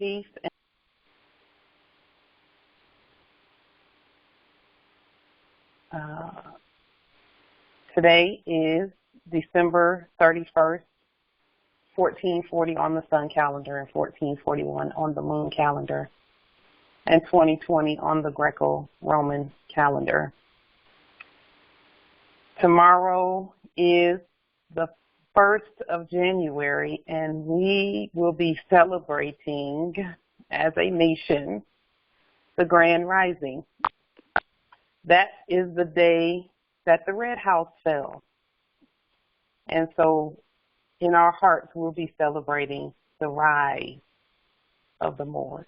Peace. Today is December 31st, 1440 on the sun calendar and 1441 on the moon calendar, and 2020 on the Greco-Roman calendar. Tomorrow is the 1st of January, and we will be celebrating as a nation the Grand Rising. That is the day that the Red House fell. And so in our hearts, we'll be celebrating the rise of the Moors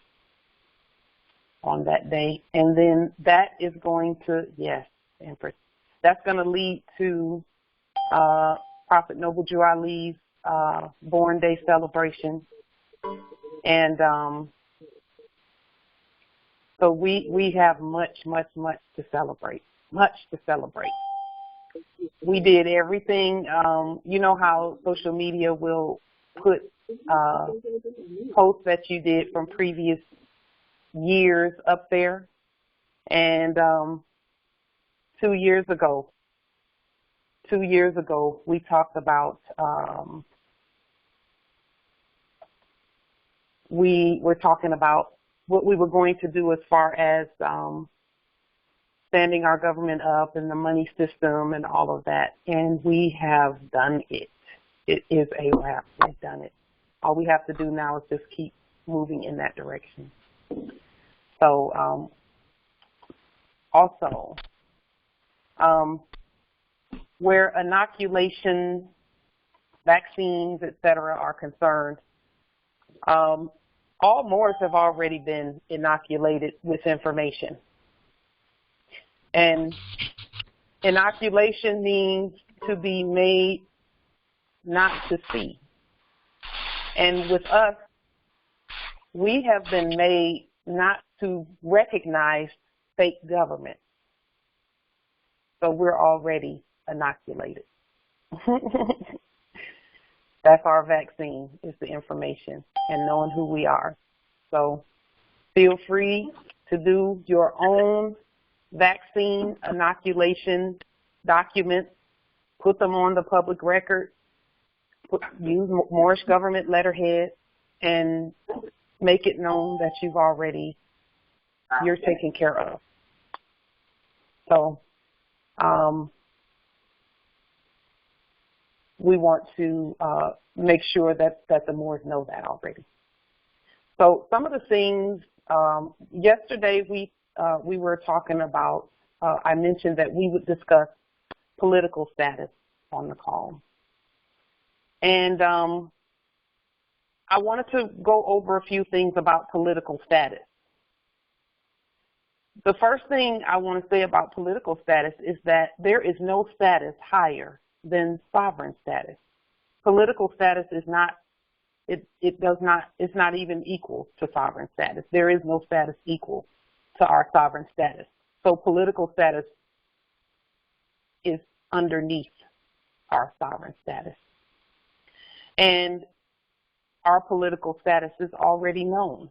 on that day. And then that is going to, that's going to lead to Prophet Noble Jew Ali's born day celebration. And so we have much to celebrate. We did everything. You know how social media will put posts that you did from previous years up there. And 2 years ago, we talked about, we were talking about what we were going to do as far as standing our government up and the money system and all of that. And we have done it. It is a wrap. We've done it. All we have to do now is just keep moving in that direction. So also, where inoculation, vaccines, etc. are concerned, all Moors have already been inoculated with information. And inoculation means to be made not to see. And with us, we have been made not to recognize fake government. So we're already inoculated. That's our vaccine, is the information and knowing who we are. So feel free to do your own vaccine inoculation documents, put them on the public record, use Moorish government letterhead, and make it known that you're taken care of. So we want to make sure that the Moors know that already. So some of the things, yesterday we were talking about, I mentioned that we would discuss political status on the call. And I wanted to go over a few things about political status. The first thing I want to say about political status is that there is no status higher than sovereign status. Political status is not, it's not even equal to sovereign status. There is no status equal to our sovereign status. So political status is underneath our sovereign status. And our political status is already known.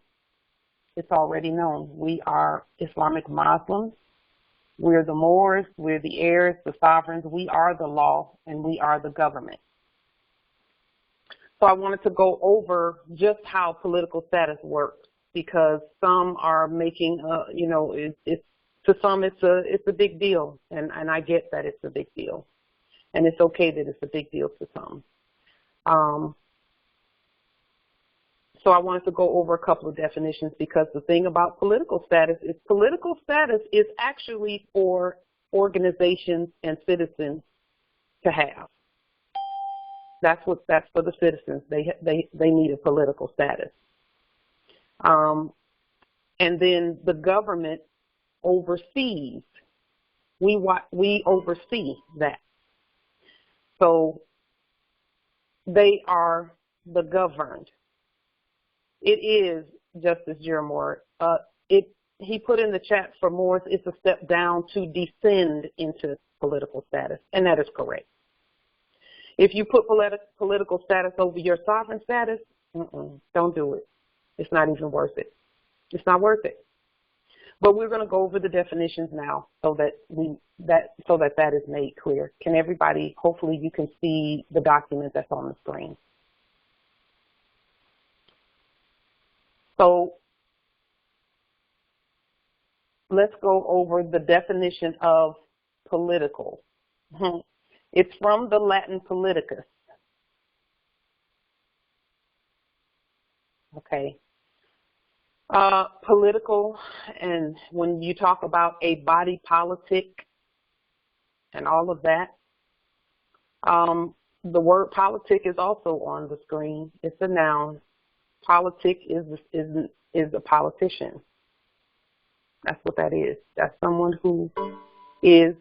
It's already known. We are Islamic Muslims. We're the Moors. We're the heirs, the sovereigns. We are the law, and we are the government. So I wanted to go over just how political status works, because some are making, to some it's a big deal, and I get that it's a big deal, and it's okay that it's a big deal to some. So I wanted to go over a couple of definitions, because the thing about political status is actually for organizations and citizens to have. That's for the citizens. They need a political status. And then the government oversees. We oversee that. So they are the governed. It is Justice Jeremore. He put in the chat for Moors, it's a step down to descend into political status, and that is correct. If you put political status over your sovereign status, don't do it. It's not even worth it. It's not worth it. But we're going to go over the definitions now so that that is made clear. Can everybody, hopefully you can see the document that's on the screen. So let's go over the definition of political. It's from the Latin politicus. Okay. Political, and when you talk about a body politic and all of that, the word politic is also on the screen. It's a noun. Politic is a politician. That's what that is. That's someone who is,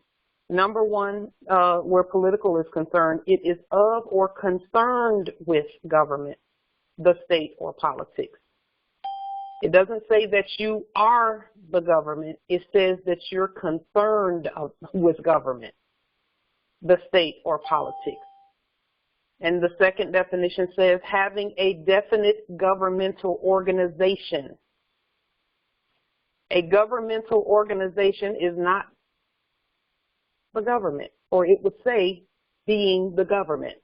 number one, where political is concerned, it is of or concerned with government, the state, or politics. It doesn't say that you are the government. It says that you're concerned with government, the state, or politics. And the second definition says having a definite governmental organization. A governmental organization is not the government, or it would say being the government.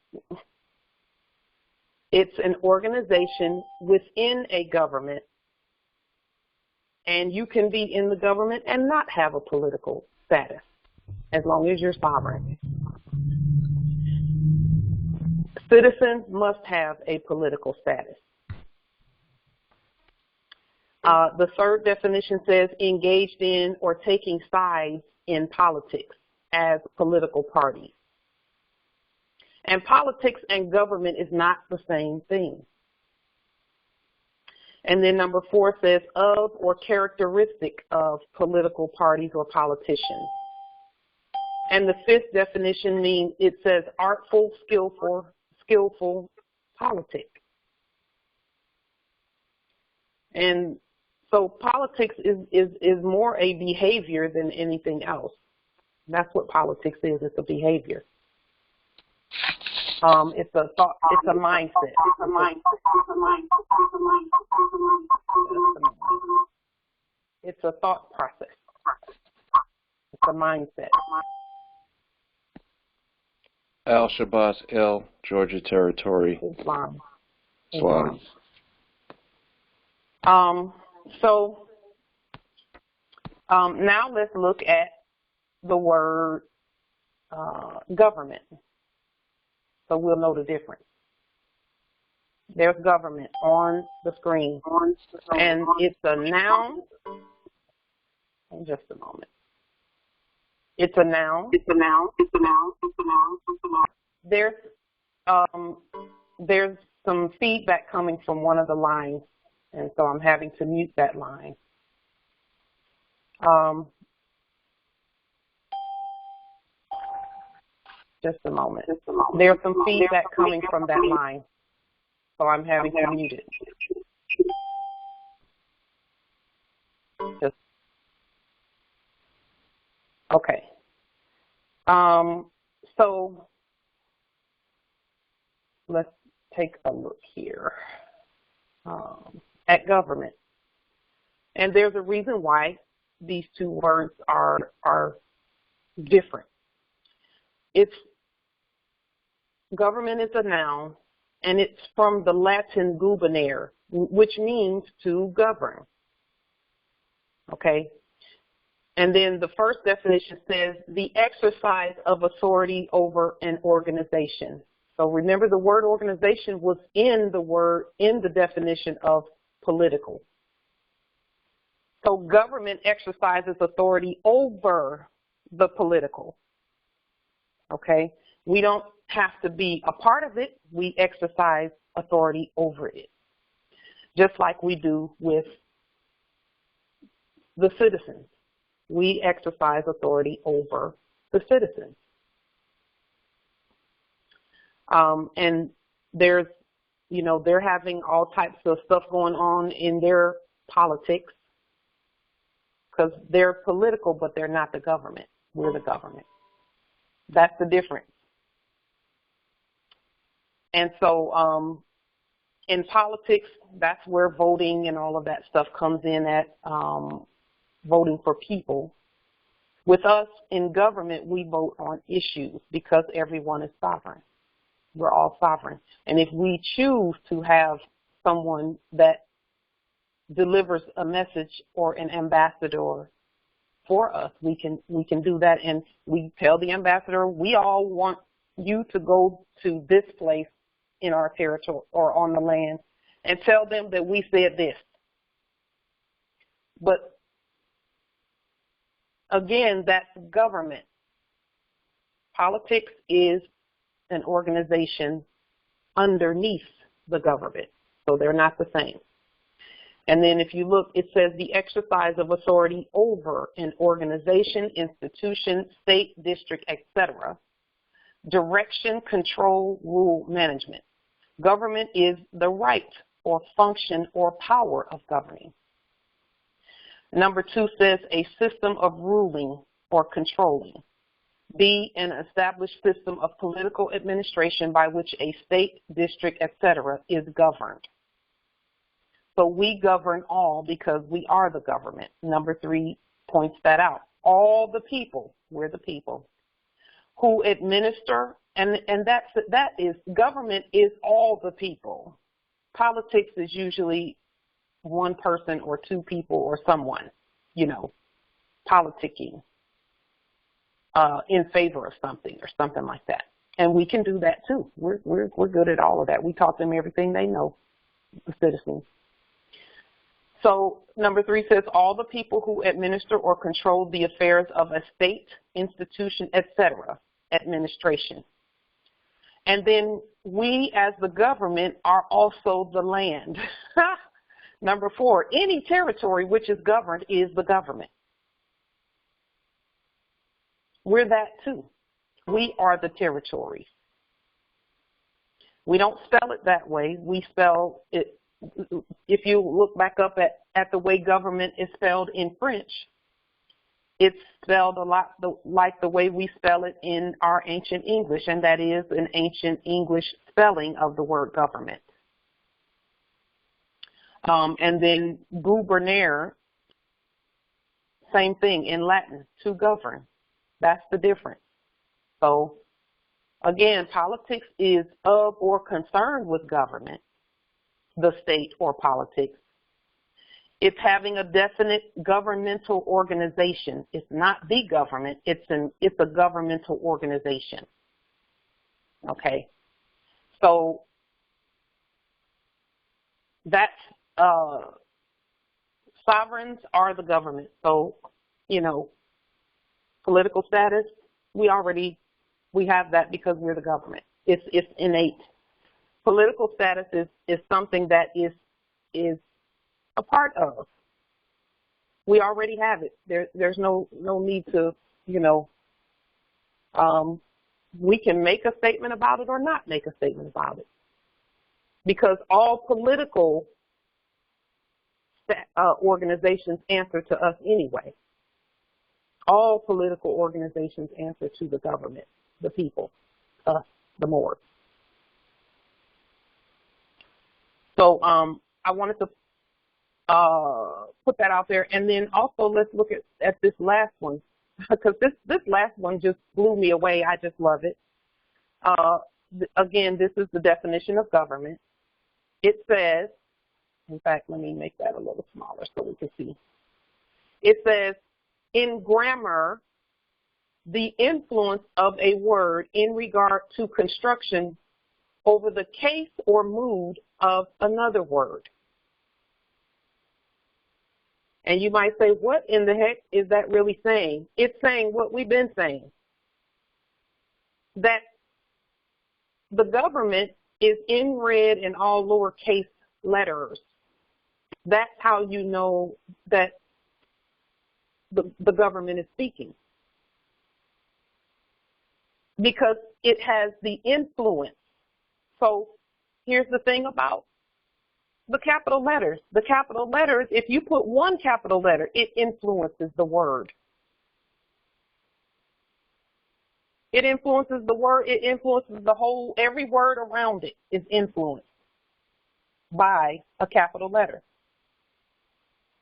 It's an organization within a government. And you can be in the government and not have a political status, as long as you're sovereign. Citizens must have a political status. The third definition says engaged in or taking sides in politics as political parties. And politics and government is not the same thing. And then number 4 says of or characteristic of political parties or politicians. And the 5th definition means it says artful, skillful politic. And so politics is more a behavior than anything else. That's what politics is. It's a behavior. It's a thought. It's a mindset. It's a thought process. It's a mindset. Al Shabazz, L, Georgia Territory. Islam. Islam. So now let's look at the word government. So we'll know the difference. There's government on the screen. And it's a noun. In just a moment. It's a noun. It's a noun. It's a noun. It's a noun. It's a noun. There's some feedback coming from one of the lines, and so I'm having to mute that line. Just a moment. There's some feedback coming from that line, so I'm having to mute it. Okay. So let's take a look here at government. And there's a reason why these two words are different. Government is a noun, and it's from the Latin gubernere, which means to govern. Okay? And then the first definition says the exercise of authority over an organization. So remember, the word organization was in the definition of political. So government exercises authority over the political. Okay? We don't have to be a part of it. We exercise authority over it, just like we do with the citizens. We exercise authority over the citizens. And they're having all types of stuff going on in their politics because they're political, but they're not the government. We're the government. That's the difference. And so In politics, that's where voting and all of that stuff comes in at, voting for people. With us in government, we vote on issues because everyone is sovereign. We're all sovereign. And if we choose to have someone that delivers a message or an ambassador for us, we can do that. And we tell the ambassador, we all want you to go to this place in our territory or on the land and tell them that we said this. But again, that's government. Politics is an organization underneath the government, so they're not the same. And then if you look, it says the exercise of authority over an organization, institution, state, district, etc. Direction, control, rule, management. Government is the right or function or power of governing. Number 2 says a system of ruling or controlling. B, an established system of political administration by which a state, district, etc. is governed. So we govern all because we are the government. Number 3 points that out. All the people, we're the people, who administer, and that is, government is all the people. Politics is usually one person or two people or someone, politicking in favor of something or something like that. And we can do that too. We're good at all of that. We taught them everything they know, the citizens. So number 3 says all the people who administer or control the affairs of a state, institution, etc., administration. And then we as the government are also the land. Number 4, any territory which is governed is the government. We're that too. We are the territory. We don't spell it that way. We spell it, if you look back up at the way government is spelled in French, it's spelled a lot like the way we spell it in our ancient English, and that is an ancient English spelling of the word government. And then gubernare, same thing in Latin, to govern. That's the difference. So, again, politics is of or concerned with government, the state or politics. It's having a definite governmental organization. It's not the government. It's a governmental organization. Okay? So, that's sovereigns are the government. So, political status, we have that because we're the government. It's innate. Political status is something that is a part of. We already have it. There's no need to, we can make a statement about it or not make a statement about it. Because all political organizations answer to us anyway. All political organizations answer to the government, the people, us, the more. So I wanted to put that out there. And then also let's look at this last one, because this last one just blew me away. I just love it. Again, this is the definition of government. It says, in fact, let me make that a little smaller so we can see. It says, in grammar, the influence of a word in regard to construction over the case or mood of another word. And you might say, what in the heck is that really saying? It's saying what we've been saying, that the government is in red in all lowercase letters. That's how you know that the government is speaking. Because it has the influence. So here's the thing about the capital letters. The capital letters, if you put one capital letter, it influences the word. It influences the word. It influences the whole, every word around it is influenced. by a capital letter.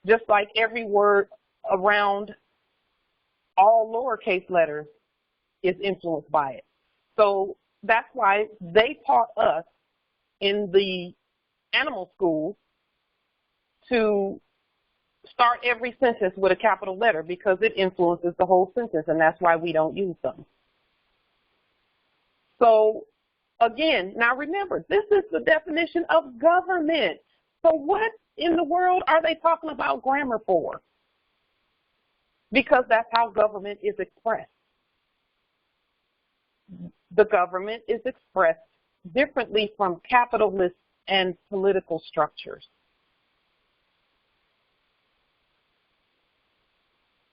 Just like every word around all lowercase letters is influenced by it. So that's why they taught us in the animal school to start every sentence with a capital letter because it influences the whole sentence, and that's why we don't use them. So again, now remember, this is the definition of government. So what in the world are they talking about grammar for? Because that's how government is expressed. The government is expressed differently from capitalist and political structures.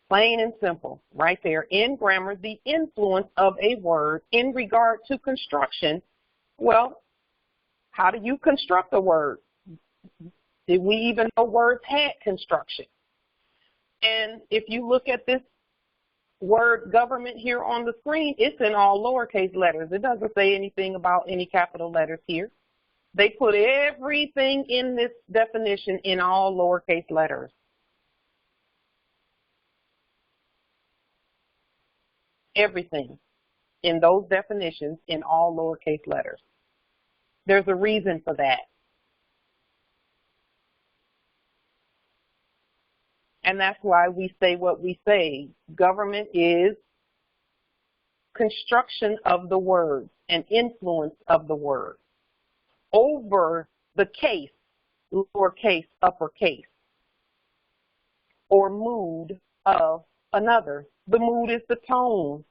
Plain and simple, right there. In grammar, the influence of a word in regard to construction. Well, how do you construct a word? Did we even know words had construction? And if you look at this word government here on the screen, it's in all lowercase letters. It doesn't say anything about any capital letters here. They put everything in this definition in all lowercase letters. Everything in those definitions in all lowercase letters. There's a reason for that. And that's why we say what we say. Government is construction of the word and influence of the word over the case, lowercase, uppercase, or mood of another. The mood is the tone.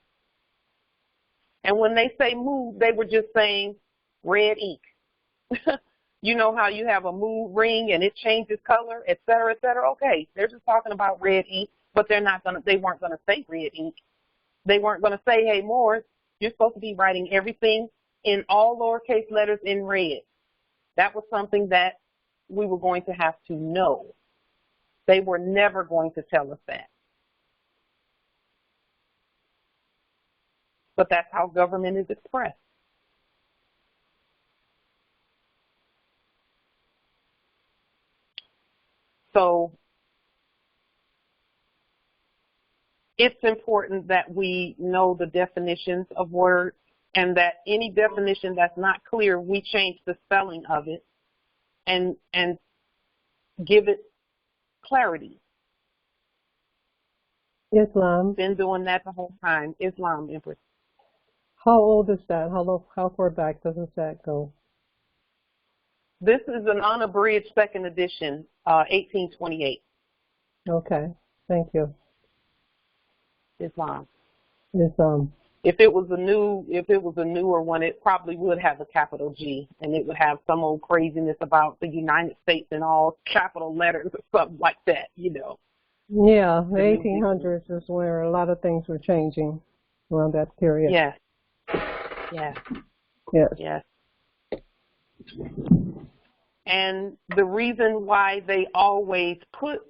And when they say mood, they were just saying red ink. You know how you have a mood ring and it changes color, et cetera, et cetera? Okay, they're just talking about red ink, but they weren't gonna say red ink. They weren't gonna say, hey, Morris, you're supposed to be writing everything in all lowercase letters in red. That was something that we were going to have to know. They were never going to tell us that. But that's how government is expressed. So it's important that we know the definitions of words, and that any definition that's not clear, we change the spelling of it and give it clarity. Islam. Been doing that the whole time. Islam, Empress. How old is that? How far back does that go? This is an unabridged second edition, 1828. Okay, thank you. Islam. Islam. If it was a newer one, it probably would have a capital G, and it would have some old craziness about the United States in all capital letters or something like that, you know. Yeah, the 1800s is where a lot of things were changing around that period. Yes. Yes. Yes. Yes. And the reason why they always put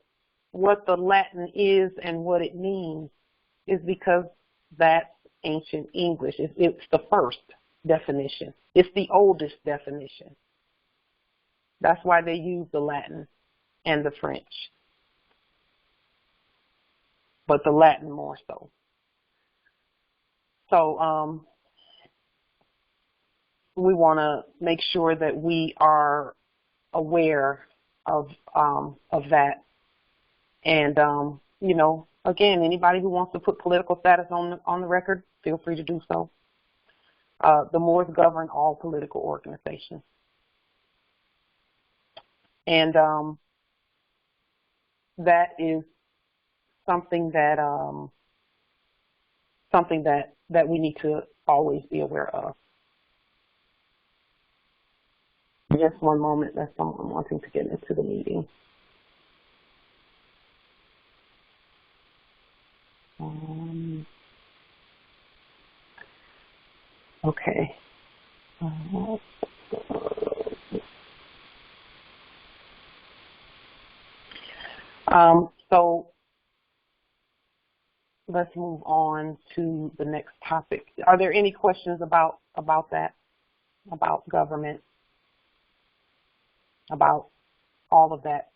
what the Latin is and what it means is because that's ancient English. It's the first definition. It's the oldest definition. That's why they use the Latin and the French. But the Latin more so. So we want to make sure that we are aware of that. And you know, again, anybody who wants to put political status on the record, feel free to do so. The Moors govern all political organizations, and that is something that we need to always be aware of. Just one moment. There's someone wanting to get into the meeting. Okay. So let's move on to the next topic. Are there any questions about that, about government? about all of that.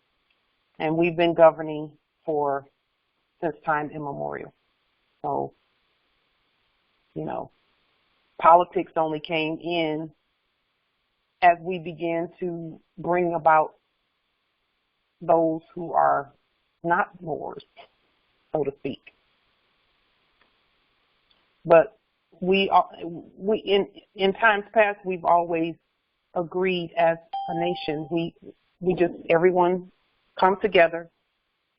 And we've been governing since time immemorial. So, politics only came in as we began to bring about those who are not lords, so to speak. But we in times past, we've always agreed as a nation. We just, everyone come together,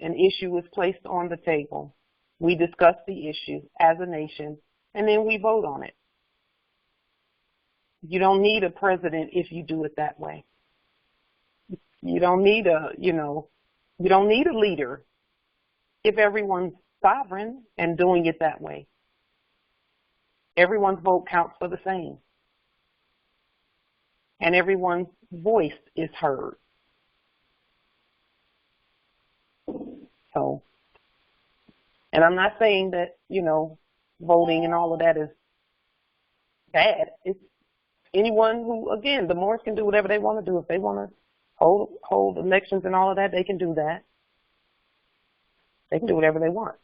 an issue is placed on the table, we discuss the issue as a nation, and then we vote on it. You don't need a president if you do it that way. You don't need you don't need a leader if everyone's sovereign and doing it that way. Everyone's vote counts for the same. And everyone's voice is heard. So, and I'm not saying that, voting and all of that is bad. It's anyone who, again, the Moors can do whatever they want to do. If they want to hold elections and all of that, they can do that. They can do whatever they want.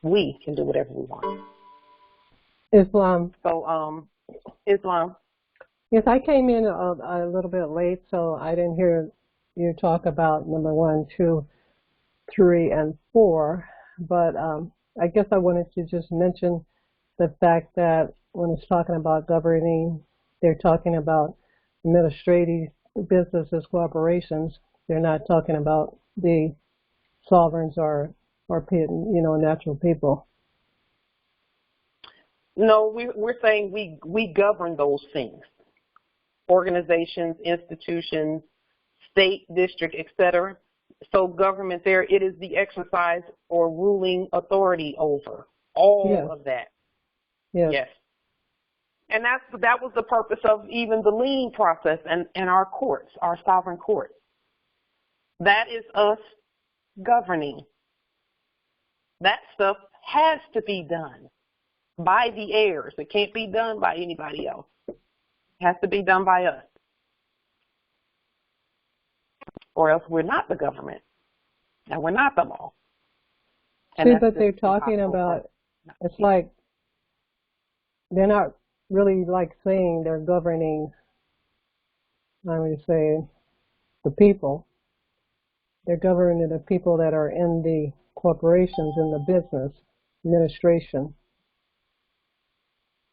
We can do whatever we want. Islam. So, Islam. Yes, I came in a little bit late, so I didn't hear you talk about number 1, 2, 3, and 4. But I guess I wanted to just mention the fact that when it's talking about governing, they're talking about administrative businesses, corporations. They're not talking about the sovereigns or natural people. No, we're saying we govern those things. Organizations, institutions, state, district, etc. So government there, it is the exercise or ruling authority over all of that. Yes. And that was the purpose of even the lien process and our courts, our sovereign courts. That is us governing. That stuff has to be done by the heirs. It can't be done by anybody else. It has to be done by us. Or else we're not the government. And we're not the law. See, but they're talking about, it's like, they're not really like saying they're governing, I would say, the people. They're governing the people that are in the corporations, in the business administration.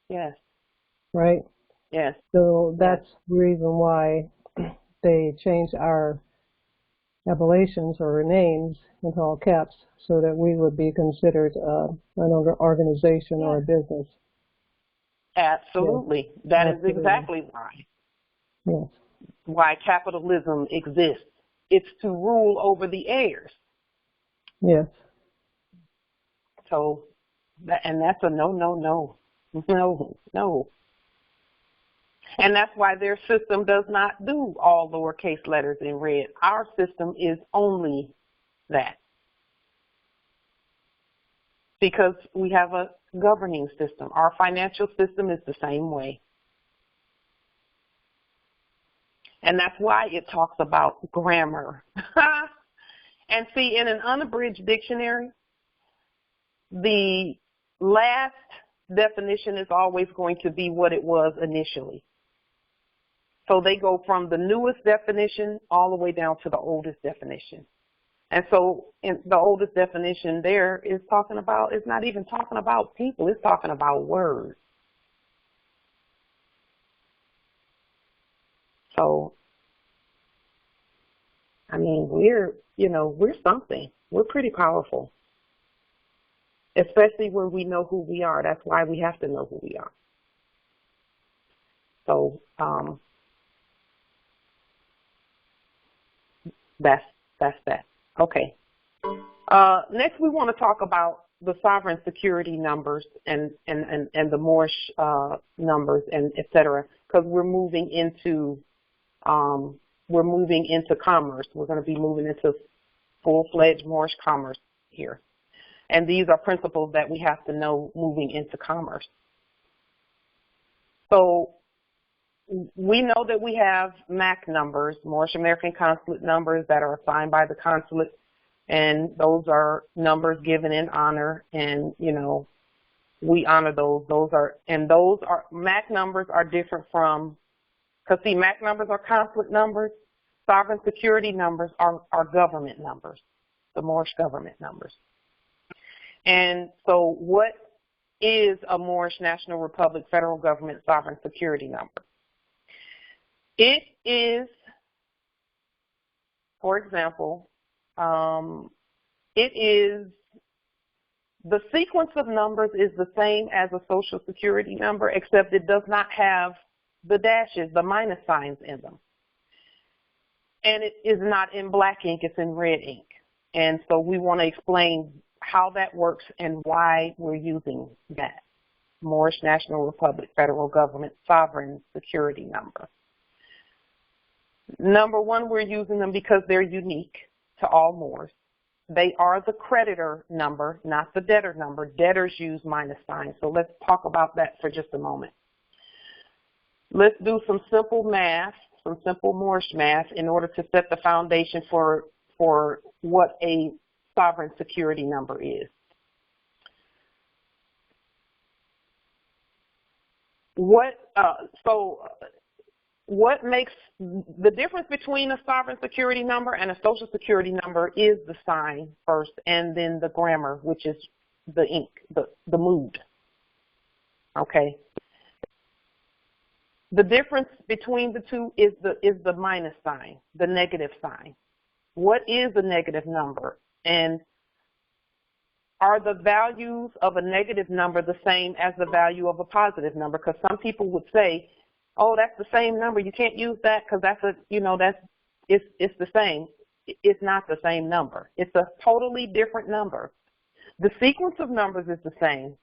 Yes. Right? Yes. So that's the reason why they changed our appellations or names into all caps so that we would be considered an organization or a business. Absolutely. Yes. That is exactly why. Yes. Why capitalism exists. It's to rule over the heirs. Yes. So, and that's a no. And that's why their system does not do all lowercase letters in red. Our system is only that. Because we have a governing system. Our financial system is the same way. And that's why it talks about grammar. And see, in an unabridged dictionary, the last definition is always going to be what it was initially. So they go from the newest definition all the way down to the oldest definition. And so in the oldest definition there is talking about, it's not even talking about people, it's talking about words. So, I mean, we're something. We're pretty powerful. Especially when we know who we are. That's why we have to know who we are. So, that's that. Okay. Next, we want to talk about the sovereign security numbers and the Moorish numbers and et cetera, because we're moving into commerce. We're going to be moving into full-fledged Moorish commerce here. And these are principles that we have to know moving into commerce. So we know that we have MAC numbers, Moorish American Consulate numbers, that are assigned by the consulate, and those are numbers given in honor, and, you know, we honor those. MAC numbers are different from, because see, MAC numbers are consulate numbers. Sovereign security numbers are government numbers, the Moorish government numbers. And so what is a Moorish National Republic federal government sovereign security number? It is, for example, it is, the sequence of numbers is the same as a social security number, except it does not have the dashes, the minus signs in them. And it is not in black ink, it's in red ink. And so we want to explain how that works and why we're using that. Moorish National Republic federal government sovereign security number. Number one, we're using them because they're unique to all Moors. They are the creditor number, not the debtor number. Debtors use minus signs. So let's talk about that for just a moment. Let's do some simple math, some simple Moorish math in order to set the foundation for what a sovereign security number is. What makes the difference between a sovereign security number and a social security number is the sign first, and then the grammar, which is the ink, the mood. Okay. The difference between the two is the minus sign, the negative sign. What is a negative number? And are the values of a negative number the same as the value of a positive number? Because some people would say, oh, that's the same number. You can't use that because it's the same. It's not the same number. It's a totally different number. The sequence of numbers is the same,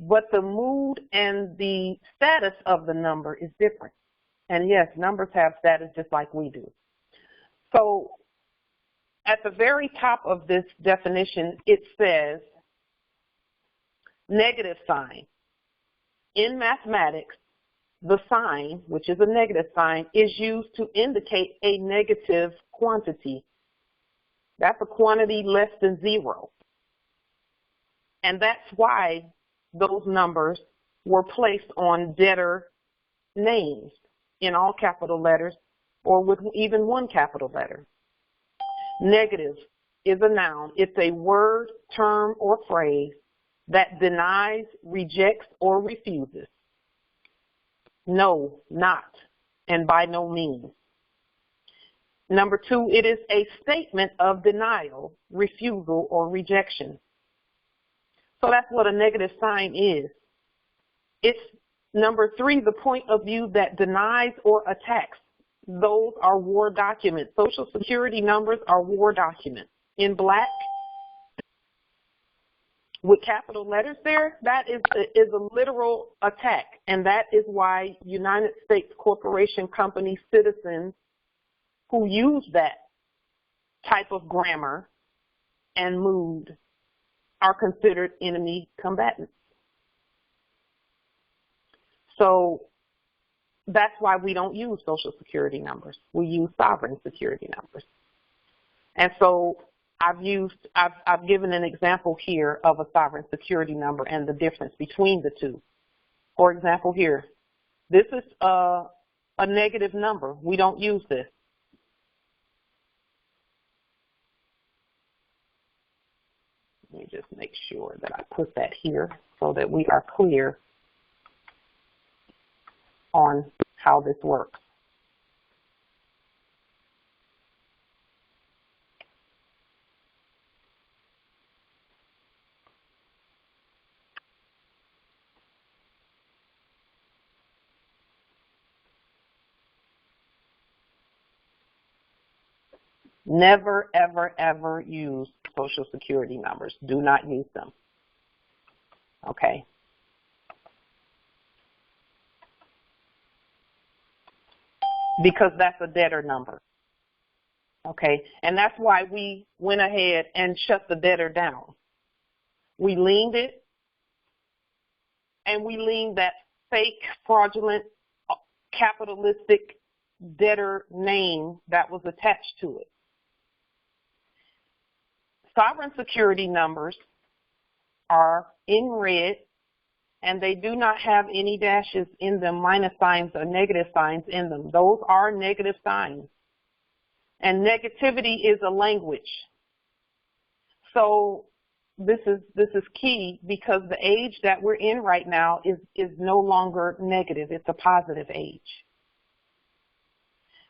but the mood and the status of the number is different. And yes, numbers have status just like we do. So at the very top of this definition, it says negative sign. In mathematics, the sign, which is a negative sign, is used to indicate a negative quantity. That's a quantity less than zero. And that's why those numbers were placed on debtor names in all capital letters or with even one capital letter. Negative is a noun. It's a word, term, or phrase that denies, rejects, or refuses. No, not, and by no means. Number two, it is a statement of denial, refusal, or rejection. So that's what a negative sign is. It's, number three, the point of view that denies or attacks. Those are war documents. Social security numbers are war documents. In black, with capital letters there, that is a literal attack. And that is why United States corporation company citizens who use that type of grammar and mood are considered enemy combatants. So that's why we don't use social security numbers. We use sovereign security numbers. And so I've given an example here of a sovereign security number and the difference between the two. For example, here, this is a negative number. We don't use this. Let me just make sure that I put that here so that we are clear on how this works. Never, ever, ever use social security numbers. Do not use them. Okay? Because that's a debtor number. Okay? And that's why we went ahead and shut the debtor down. We leaned it, and we leaned that fake, fraudulent capitalistic debtor name that was attached to it. Sovereign security numbers are in red, and they do not have any dashes in them, minus signs or negative signs in them. Those are negative signs. And negativity is a language. So this is key, because the age that we're in right now is no longer negative. It's a positive age.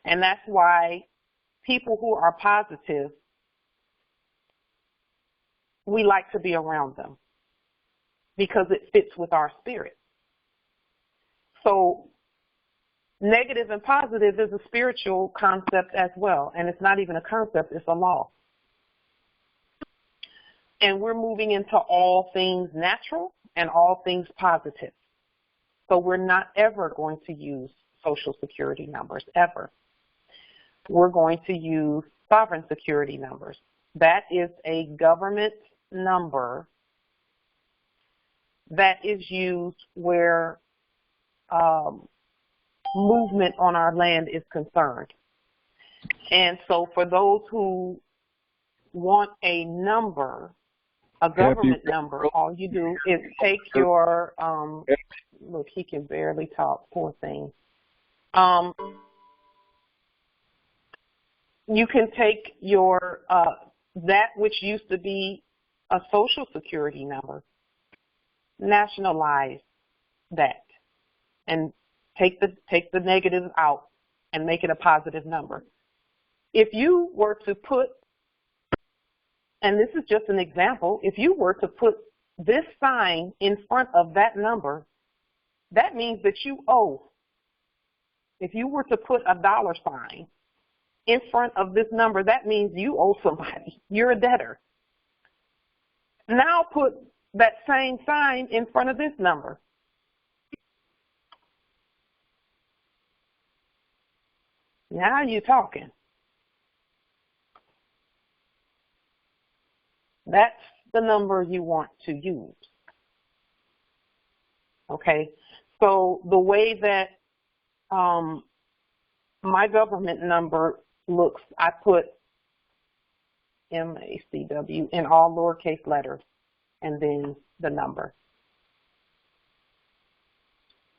And that's why people who are positive, we like to be around them, because it fits with our spirit. So negative and positive is a spiritual concept as well, and it's not even a concept, it's a law. And we're moving into all things natural and all things positive. So we're not ever going to use Social Security numbers, ever. We're going to use sovereign security numbers. That is a government number that is used where movement on our land is concerned. And so for those who want a number, a government number, all you do is take your, look, he can barely talk, poor thing. You can take your, that which used to be a Social Security number, nationalize that, and take the negative out and make it a positive number. If you were to put, and this is just an example, if you were to put this sign in front of that number, that means that you owe. If you were to put a dollar sign in front of this number, that means you owe somebody. You're a debtor. Now put that same sign in front of this number. Now you're talking. That's the number you want to use. Okay, so the way that my government number looks, I put MACW in all lowercase letters and then the number,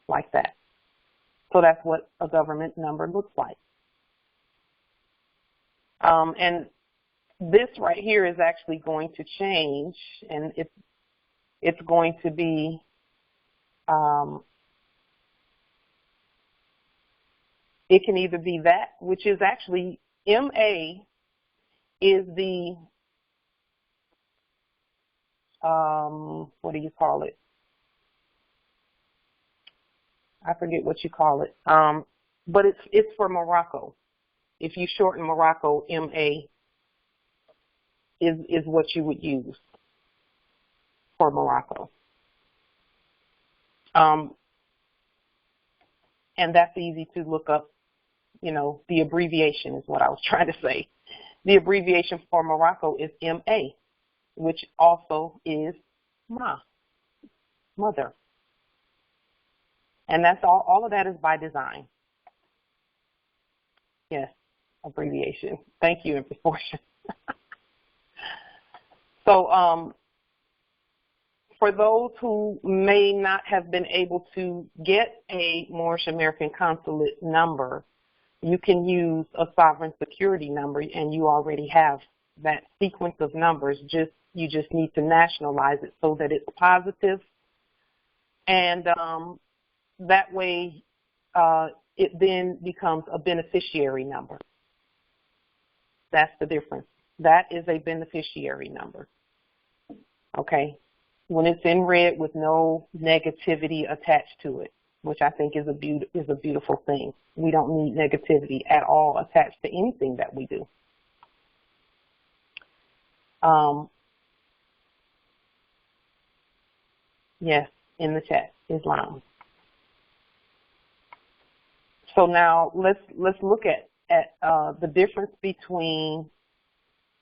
like that. So that's what a government number looks like. And this right here is actually going to change, and it's going to be it can either be that, which is actually MA is the what do you call it? I forget what you call it. But it's for Morocco. If you shorten Morocco, MA is what you would use for Morocco. And that's easy to look up. You know, the abbreviation is what I was trying to say. The abbreviation for Morocco is MA, which also is mother. And that's all of that is by design. Yes, abbreviation. Thank you, in proportion. So for those who may not have been able to get a Moorish American consulate number, you can use a sovereign security number, and you already have that sequence of numbers. You just need to nationalize it so that it's positive, and that way it then becomes a beneficiary number. That's the difference. That is a beneficiary number. Okay, when it's in red with no negativity attached to it, which I think is a beautiful thing. We don't need negativity at all attached to anything that we do. Yes, in the chat, Islam. So now let's look at the difference between.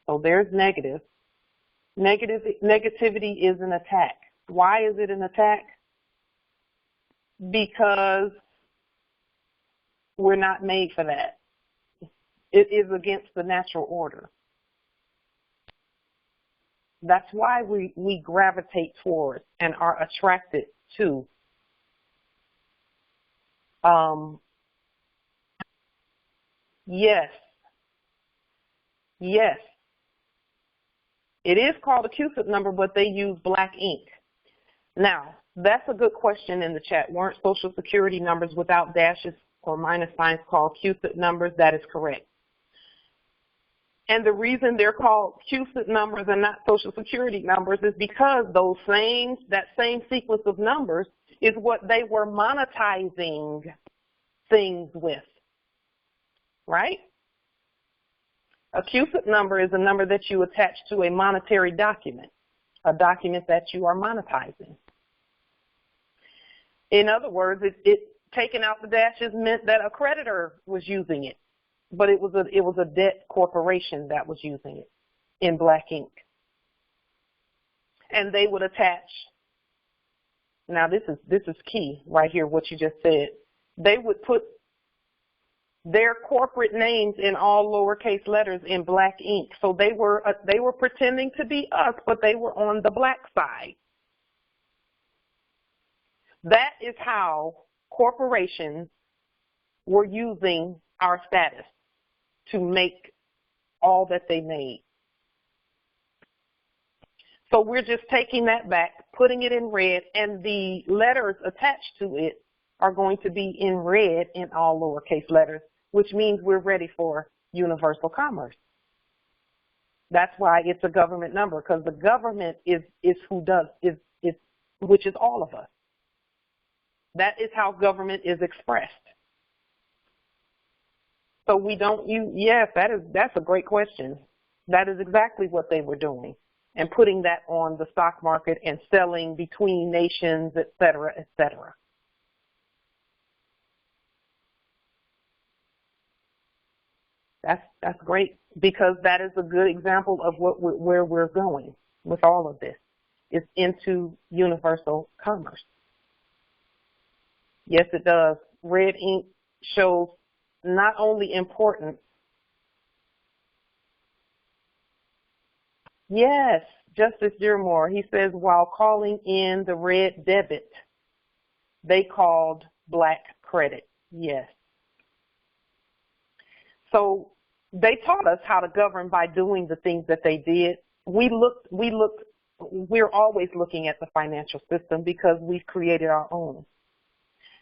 So there's negative. Negativity is an attack. Why is it an attack? Because We're not made for that. It is against the natural order. That's why we gravitate towards and are attracted to yes. Yes. It is called a CUSIP number, but they use black ink. Now, that's a good question in the chat. Weren't Social Security numbers without dashes or minus signs called CUSIP numbers? That is correct. And the reason they're called CUSIP numbers and not Social Security numbers is because that same sequence of numbers is what they were monetizing things with, right? A CUSIP number is a number that you attach to a monetary document, a document that you are monetizing. In other words, taking out the dashes meant that a creditor was using it, but it was a debt corporation that was using it in black ink. And they would attach, now this is key right here, what you just said. They would put their corporate names in all lowercase letters in black ink. So they were pretending to be us, but they were on the black side. That is how corporations were using our status to make all that they made. So we're just taking that back, putting it in red, and the letters attached to it are going to be in red in all lowercase letters, which means we're ready for universal commerce. That's why it's a government number, because the government is which is all of us. That is how government is expressed. So we don't use, yes, that's a great question. That is exactly what they were doing, and putting that on the stock market and selling between nations, et cetera, et cetera. That's great, because that is a good example of where we're going with all of this. It's into universal commerce. Yes, it does. Red ink shows not only importance. Yes, Justice Dearmore, he says, while calling in the red debit, they called black credit. Yes. So they taught us how to govern by doing the things that they did. We're always looking at the financial system because we've created our own.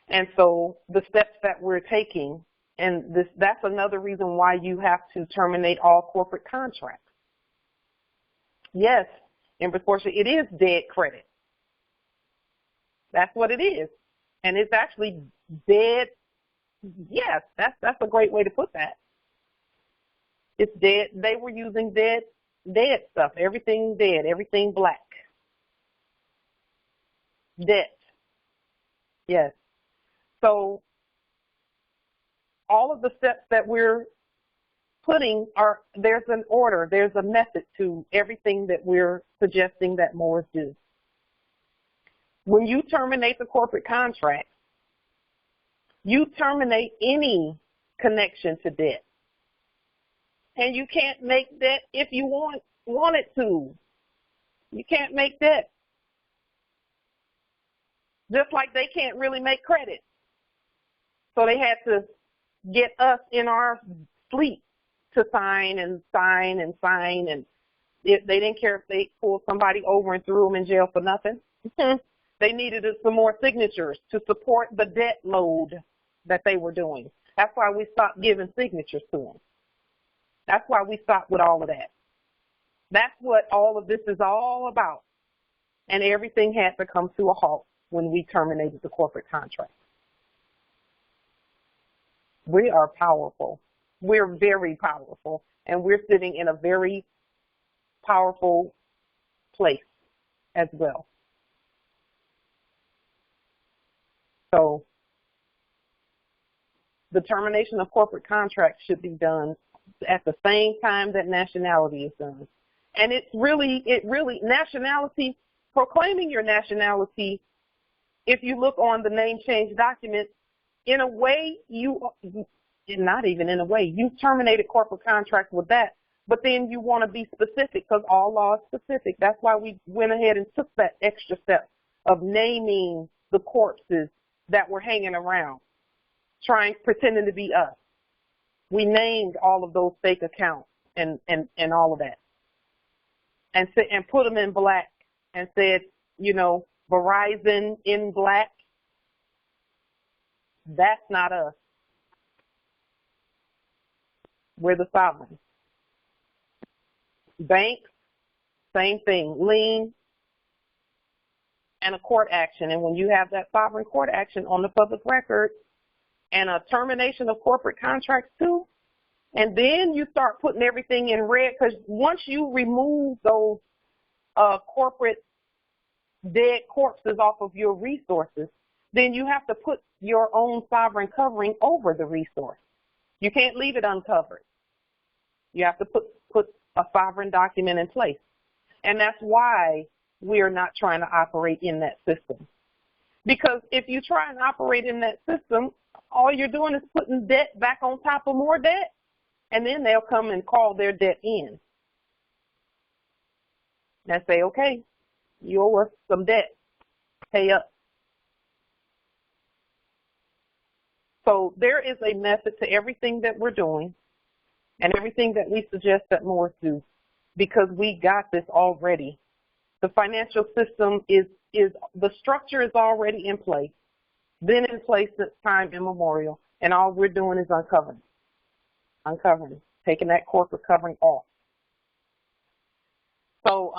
And so the steps that we're taking, and that's another reason why you have to terminate all corporate contracts. Yes, in proportion, it is dead credit. That's what it is. And it's actually dead. Yes, that's a great way to put that. It's dead. They were using dead stuff, everything dead, everything black. Debt. Yes. So all of the steps that we're putting there's an order, there's a method to everything that we're suggesting that Moors do. When you terminate the corporate contract, you terminate any connection to debt. And you can't make debt if you wanted to. You can't make debt. Just like they can't really make credit. So they had to get us in our sleep to sign and sign and sign. And they didn't care if they pulled somebody over and threw them in jail for nothing. They needed some more signatures to support the debt load that they were doing. That's why we stopped giving signatures to them. That's why we stopped with all of that. That's what all of this is all about. And everything had to come to a halt when we terminated the corporate contract. We are powerful. We're very powerful. And we're sitting in a very powerful place as well. So the termination of corporate contracts should be done at the same time that nationality is done. And it really, nationality, proclaiming your nationality, if you look on the name change document, in a way, not even in a way, you terminated corporate contracts with that, but then you want to be specific because all law is specific. That's why we went ahead and took that extra step of naming the corpses that were hanging around, pretending to be us. We named all of those fake accounts and all of that, and put them in black and said, Verizon in black. That's not us. We're the sovereign. Banks, same thing, lien, and a court action. And when you have that sovereign court action on the public record and a termination of corporate contracts too, and then you start putting everything in red, because once you remove those corporate dead corpses off of your resources, then you have to put your own sovereign covering over the resource. You can't leave it uncovered. You have to put a sovereign document in place. And that's why we are not trying to operate in that system. Because if you try and operate in that system, all you're doing is putting debt back on top of more debt, and then they'll come and call their debt in and say, okay, you owe us some debt, pay up. So there is a method to everything that we're doing and everything that we suggest that Moors do, because we got this already. The financial system the structure is already in place, been in place since time immemorial, and all we're doing is uncovering, taking that corporate covering off. So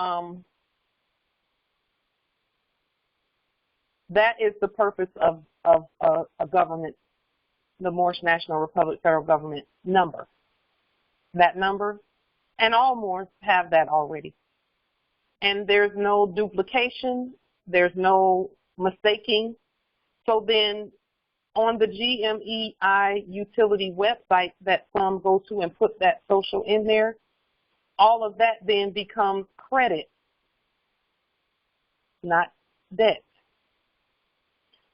that is the purpose of a government, the Moorish National Republic federal government number. That number, and all Moors have that already. And there's no duplication, there's no mistaking. So then on the GMEI utility website that some go to and put that social in there, all of that then becomes credit, not debt.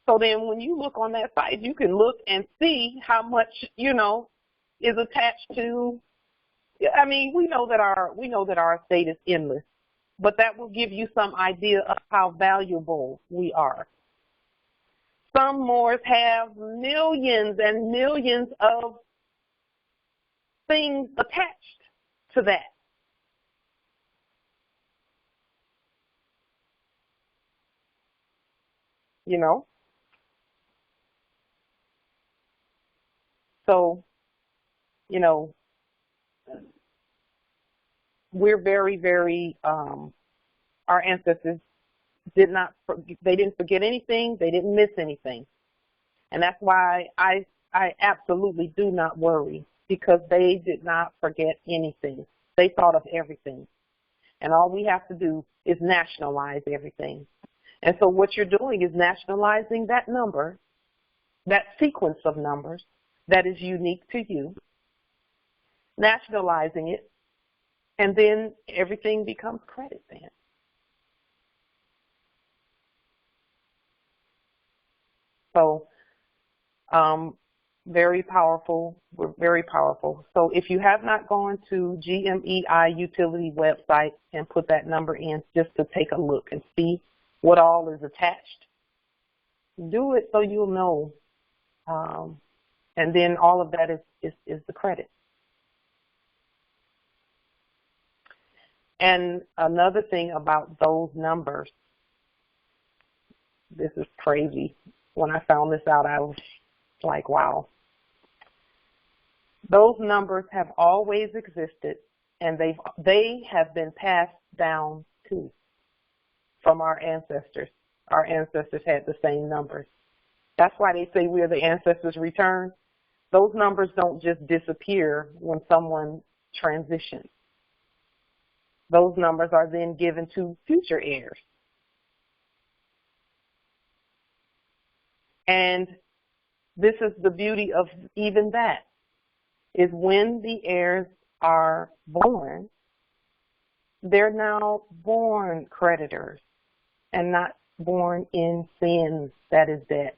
So then when you look on that site, you can look and see how much, is attached to. I mean, we know that our estate is endless, but that will give you some idea of how valuable we are. Some Moors have millions and millions of things attached to that. So, we're very, very, our ancestors they didn't forget anything, they didn't miss anything. And that's why I absolutely do not worry, because they did not forget anything. They thought of everything. And all we have to do is nationalize everything. And so what you're doing is nationalizing that number, that sequence of numbers that is unique to you, nationalizing it, and then everything becomes credit then. So very powerful. We're very powerful. So if you have not gone to GMEI utility website and put that number in just to take a look and see what all is attached, do it so you'll know. And then all of that is the credit. And another thing about those numbers, this is crazy. When I found this out, I was like, wow. Those numbers have always existed, and they have been passed down too from our ancestors. Our ancestors had the same numbers. That's why they say we are the ancestors' return. Those numbers don't just disappear when someone transitions. Those numbers are then given to future heirs. And this is the beauty of even that, is when the heirs are born, they're now born creditors and not born in sin, that is debt.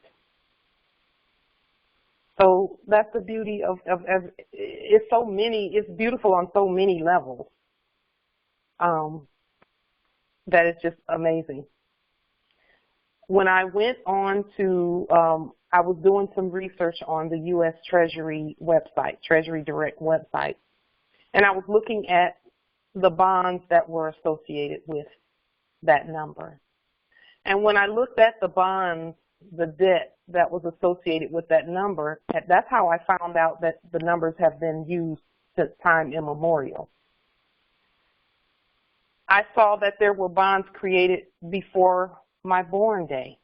So that's the beauty of it's so many, it's beautiful on so many levels, that it's just amazing. When I went on to, I was doing some research on the U.S. Treasury website, Treasury Direct website, and I was looking at the bonds that were associated with that number. And when I looked at the bonds, the debt that was associated with that number, that's how I found out that the numbers have been used since time immemorial. I saw that there were bonds created before my born day.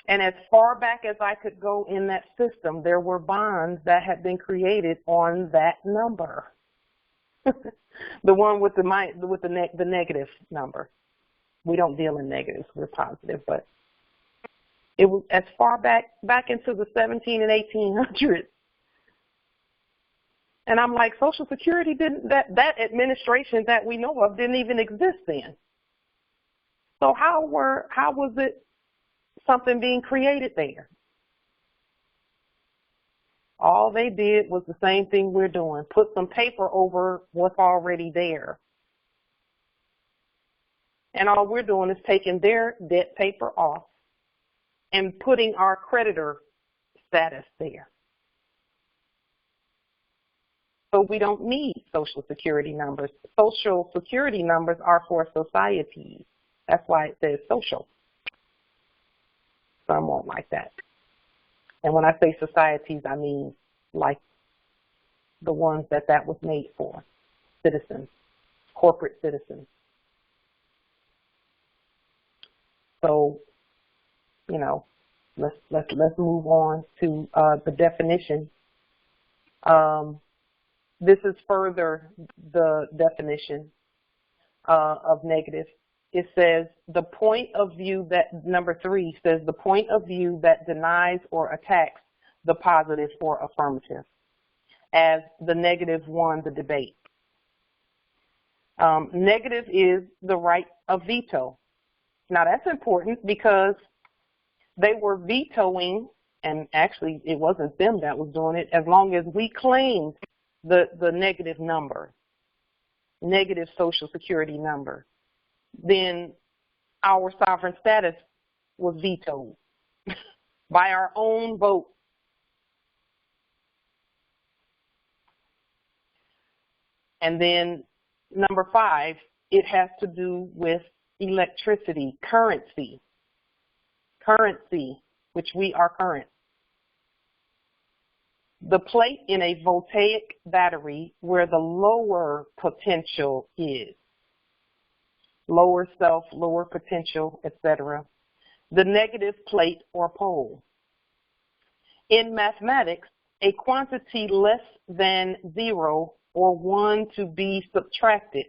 And as far back as I could go in that system, there were bonds that had been created on that number. The one with the negative number. We don't deal in negatives, we're positive, but it was as far back into the 17 and 1800s. And I'm like, Social Security that administration that we know of didn't even exist then. So how was it something being created there? All they did was the same thing we're doing, put some paper over what's already there. And all we're doing is taking their debt paper off and putting our creditor status there. So we don't need Social Security numbers. Social Security numbers are for societies. That's why it says social. Some won't like that. And when I say societies, I mean like the ones that was made for, citizens, corporate citizens. So, you know, let's move on to the definition. This is further the definition of negative. It says the point of view that, number 3 says the point of view that denies or attacks the positive or affirmative, as the negative won the debate. Negative is the right of veto. Now that's important because they were vetoing, and actually it wasn't them that was doing it, as long as we claimed the negative number, negative Social Security number, then our sovereign status was vetoed by our own vote. And then number 5, it has to do with electricity, currency, which we are current. The plate in a voltaic battery where the lower potential is. Lower self, lower potential, etc. The negative plate or pole. In mathematics, a quantity less than 0 or 1 to be subtracted,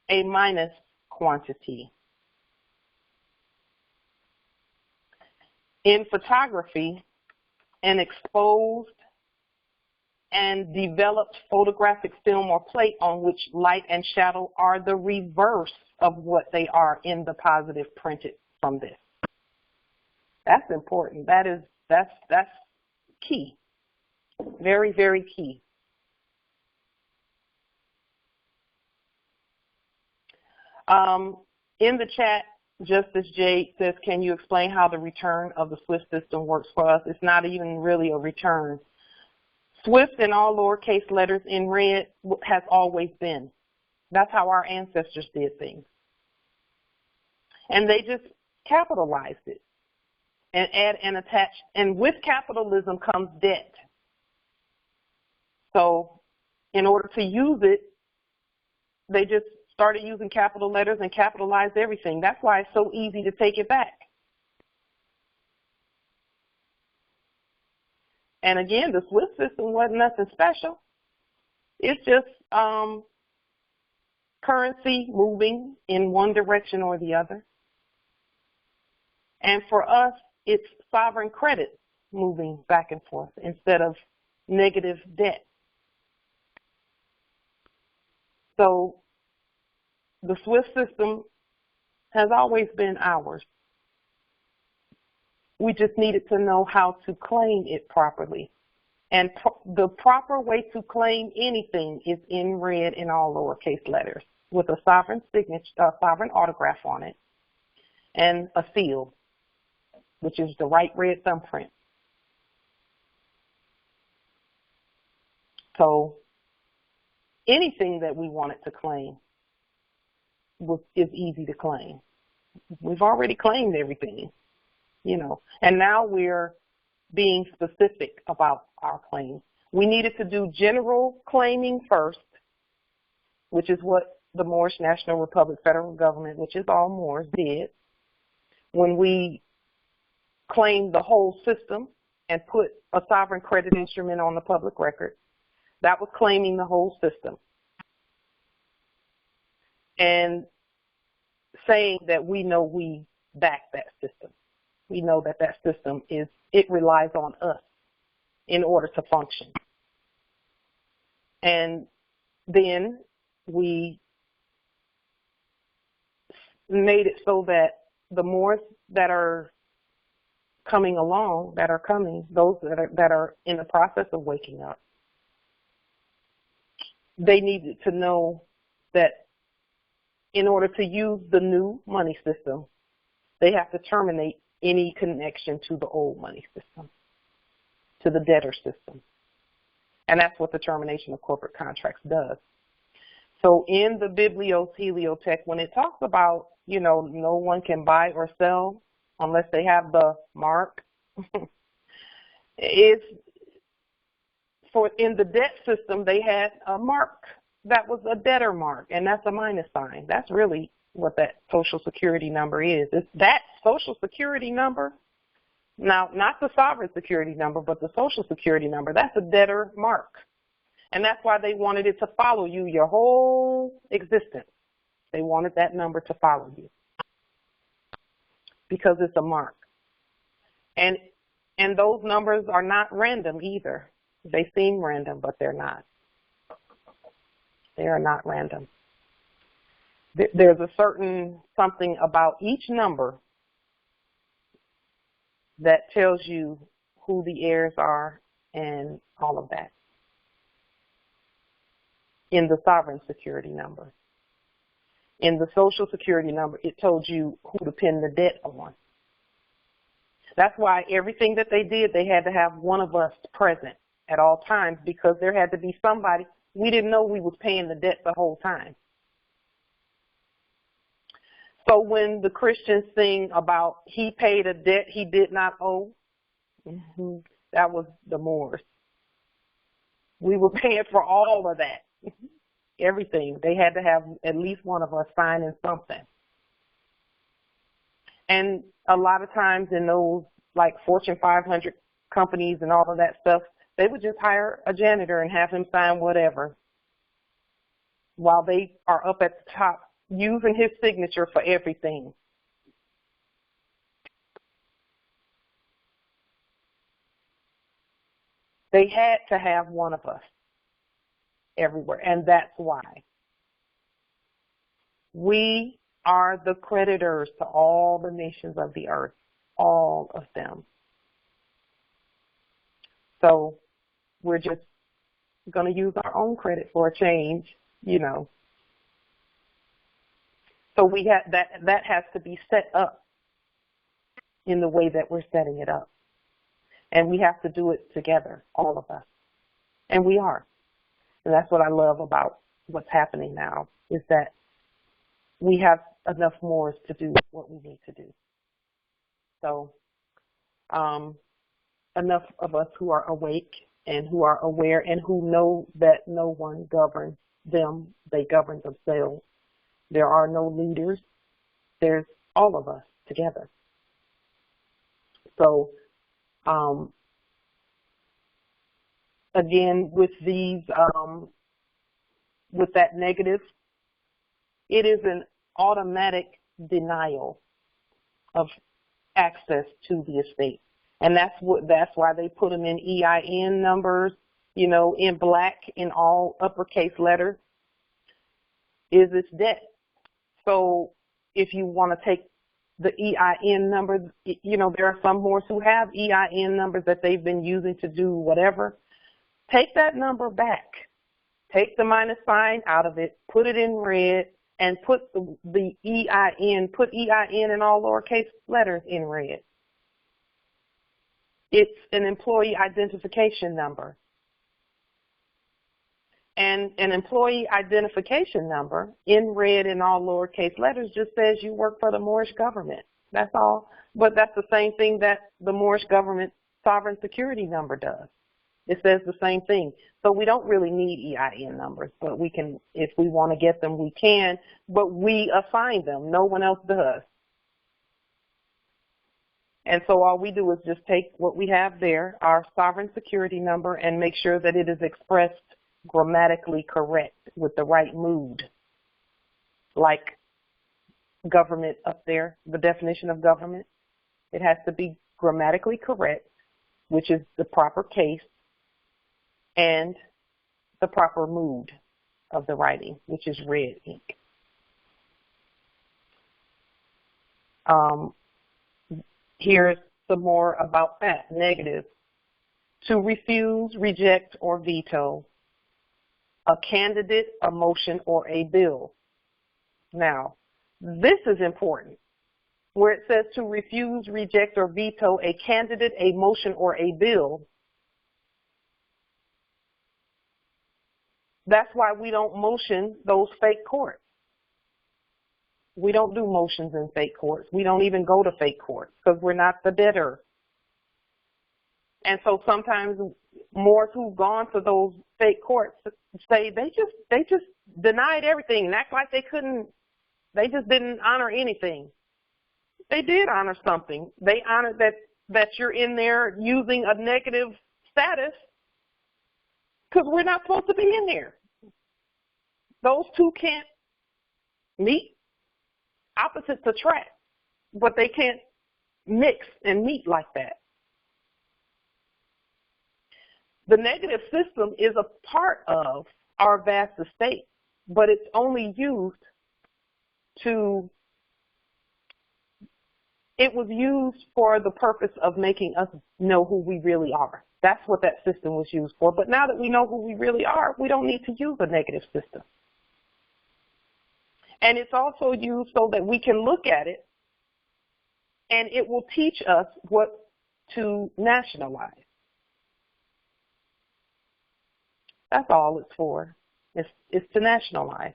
a minus quantity. In photography, an exposed and developed photographic film or plate on which light and shadow are the reverse of what they are in the positive printed from this. That's important. That's key. Very, very key. In the chat, Justice Jade says, can you explain how the return of the SWIFT system works for us? It's not even really a return. SWIFT in all lowercase letters in red has always been. That's how our ancestors did things. And they just capitalized it and add and attach. And with capitalism comes debt. So in order to use it, they just started using capital letters and capitalized everything. That's why it's so easy to take it back. And again, the SWIFT system wasn't nothing special. It's just currency moving in one direction or the other. And for us, it's sovereign credit moving back and forth instead of negative debt. So the SWIFT system has always been ours. We just needed to know how to claim it properly. And the proper way to claim anything is in red in all lowercase letters with a sovereign signature, sovereign autograph on it, and a seal, which is the right red thumbprint. So anything that we wanted to claim is easy to claim. We've already claimed everything, you know, and now we're being specific about our claims. We needed to do general claiming first, which is what the Moorish National Republic federal government, which is all Moors, did. When we claimed the whole system and put a sovereign credit instrument on the public record, that was claiming the whole system and saying that we know we back that system. We know that that system it relies on us in order to function. And then we made it so that the Moors that are coming along, those that are in the process of waking up, they needed to know that in order to use the new money system, they have to terminate any connection to the old money system, to the debtor system. And that's what the termination of corporate contracts does. So in the Biblios Heliotext, when it talks about, you know, no one can buy or sell unless they have the mark, it's for in the debt system, they had a mark that was a debtor mark, and that's a minus sign. That's really what that Social Security number is. It's that Social Security number, now not the Sovereign Security number, but the Social Security number, that's a debtor mark. And that's why they wanted it to follow you your whole existence. They wanted that number to follow you because it's a mark. And those numbers are not random either. They seem random, but they're not. They are not random. There's a certain something about each number that tells you who the heirs are and all of that. In the Sovereign Security number. In the Social Security number, it told you who to pin the debt on. That's why everything that they did, they had to have one of us present at all times, because there had to be somebody. We didn't know we was paying the debt the whole time. So when the Christians sing about he paid a debt he did not owe, that was the Moors. We were paying for all of that. Everything. They had to have at least one of us signing something. And a lot of times in those like Fortune 500 companies and all of that stuff, they would just hire a janitor and have him sign whatever while they are up at the top using his signature for everything. They had to have one of us everywhere, and that's why. We are the creditors to all the nations of the earth, all of them. So we're just going to use our own credit for a change, you know. So we have that has to be set up in the way that we're setting it up. And we have to do it together, all of us. And we are. And that's what I love about what's happening now, is that we have enough Moors to do what we need to do. So enough of us who are awake and who are aware and who know that no one governs them, they govern themselves. There are no leaders. There's all of us together. So again, with these, with that negative, it is an automatic denial of access to the estate. And that's why they put them in EIN numbers, you know, in black, in all uppercase letters, is its debt. So if you want to take the EIN number. You know, there are some Moors who have EIN numbers that they've been using to do whatever. Take that number back. Take the minus sign out of it, put it in red, and put the EIN, put EIN in all lowercase letters in red. It's an employee identification number. And an employee identification number in red in all lowercase letters just says you work for the Moorish government. That's all. But that's the same thing that the Moorish government sovereign security number does. It says the same thing. So we don't really need EIN numbers, but we can, if we want to get them, we can, but we assign them. No one else does. And so all we do is just take what we have there, our sovereign security number, and make sure that it is expressed grammatically correct with the right mood. Like government up there, the definition of government, it has to be grammatically correct, which is the proper case, and the proper mood of the writing, which is red ink. Here's some more about that. Negative. To refuse, reject, or veto a candidate, a motion, or a bill. Now, this is important. Where it says to refuse, reject, or veto a candidate, a motion, or a bill, that's why we don't motion those fake courts. We don't do motions in fake courts. We don't even go to fake courts because we're not the debtor. And so sometimes Moors who've gone to those fake courts say they just denied everything and act like they just didn't honor anything. They did honor something. They honored that you're in there using a negative status because we're not supposed to be in there. Those two can't meet. Opposites attract, but they can't mix and meet like that. The negative system is a part of our vast estate, but it's only used it was used for the purpose of making us know who we really are. That's what that system was used for. But now that we know who we really are, we don't need to use a negative system. And it's also used so that we can look at it and it will teach us what to nationalize. That's all it's for. It's to nationalize.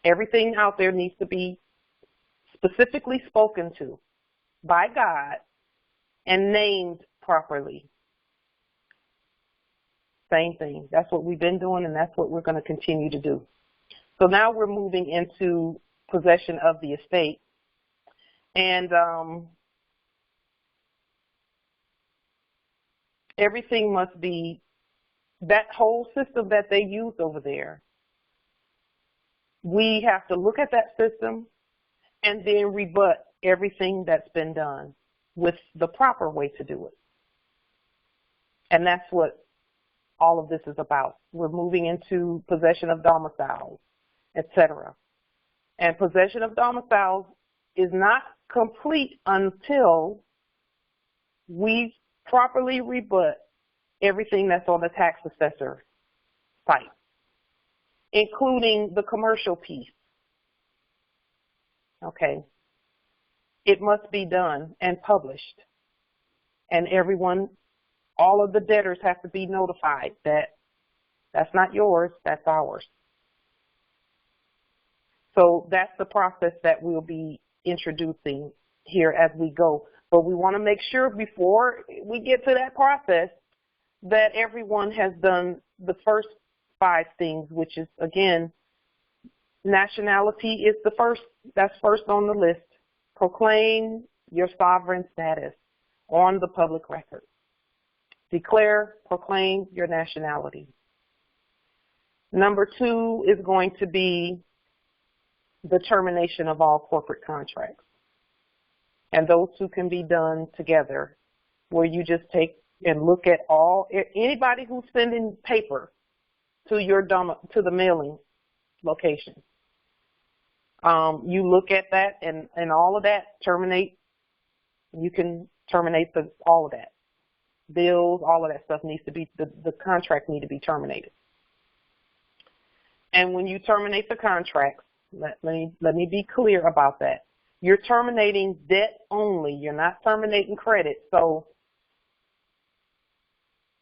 Everything out there needs to be specifically spoken to by God and named properly. Same thing. That's what we've been doing, and that's what we're going to continue to do. So now we're moving into possession of the estate. And everything must be, that whole system that they use over there, we have to look at that system and then rebut everything that's been done with the proper way to do it. And that's what all of this is about. We're moving into possession of domiciles, etc. And possession of domiciles is not complete until we properly rebut everything that's on the tax assessor site, including the commercial piece. Okay. It must be done and published. And everyone, all of the debtors have to be notified that that's not yours, that's ours. So that's the process that we'll be introducing here as we go. But we want to make sure before we get to that process that everyone has done the first 5 things, which is, again, nationality is the first, that's first on the list. Proclaim your sovereign status on the public record. Declare, proclaim your nationality. Number 2 is going to be the termination of all corporate contracts. And those 2 can be done together, where you just take and look at anybody who's sending paper to the mailing location. You look at that and all of that, you can terminate all of that. Bills, all of that stuff needs to be, the contract need to be terminated. And when you terminate the contracts, let me be clear about that. You're terminating debt only. You're not terminating credit. So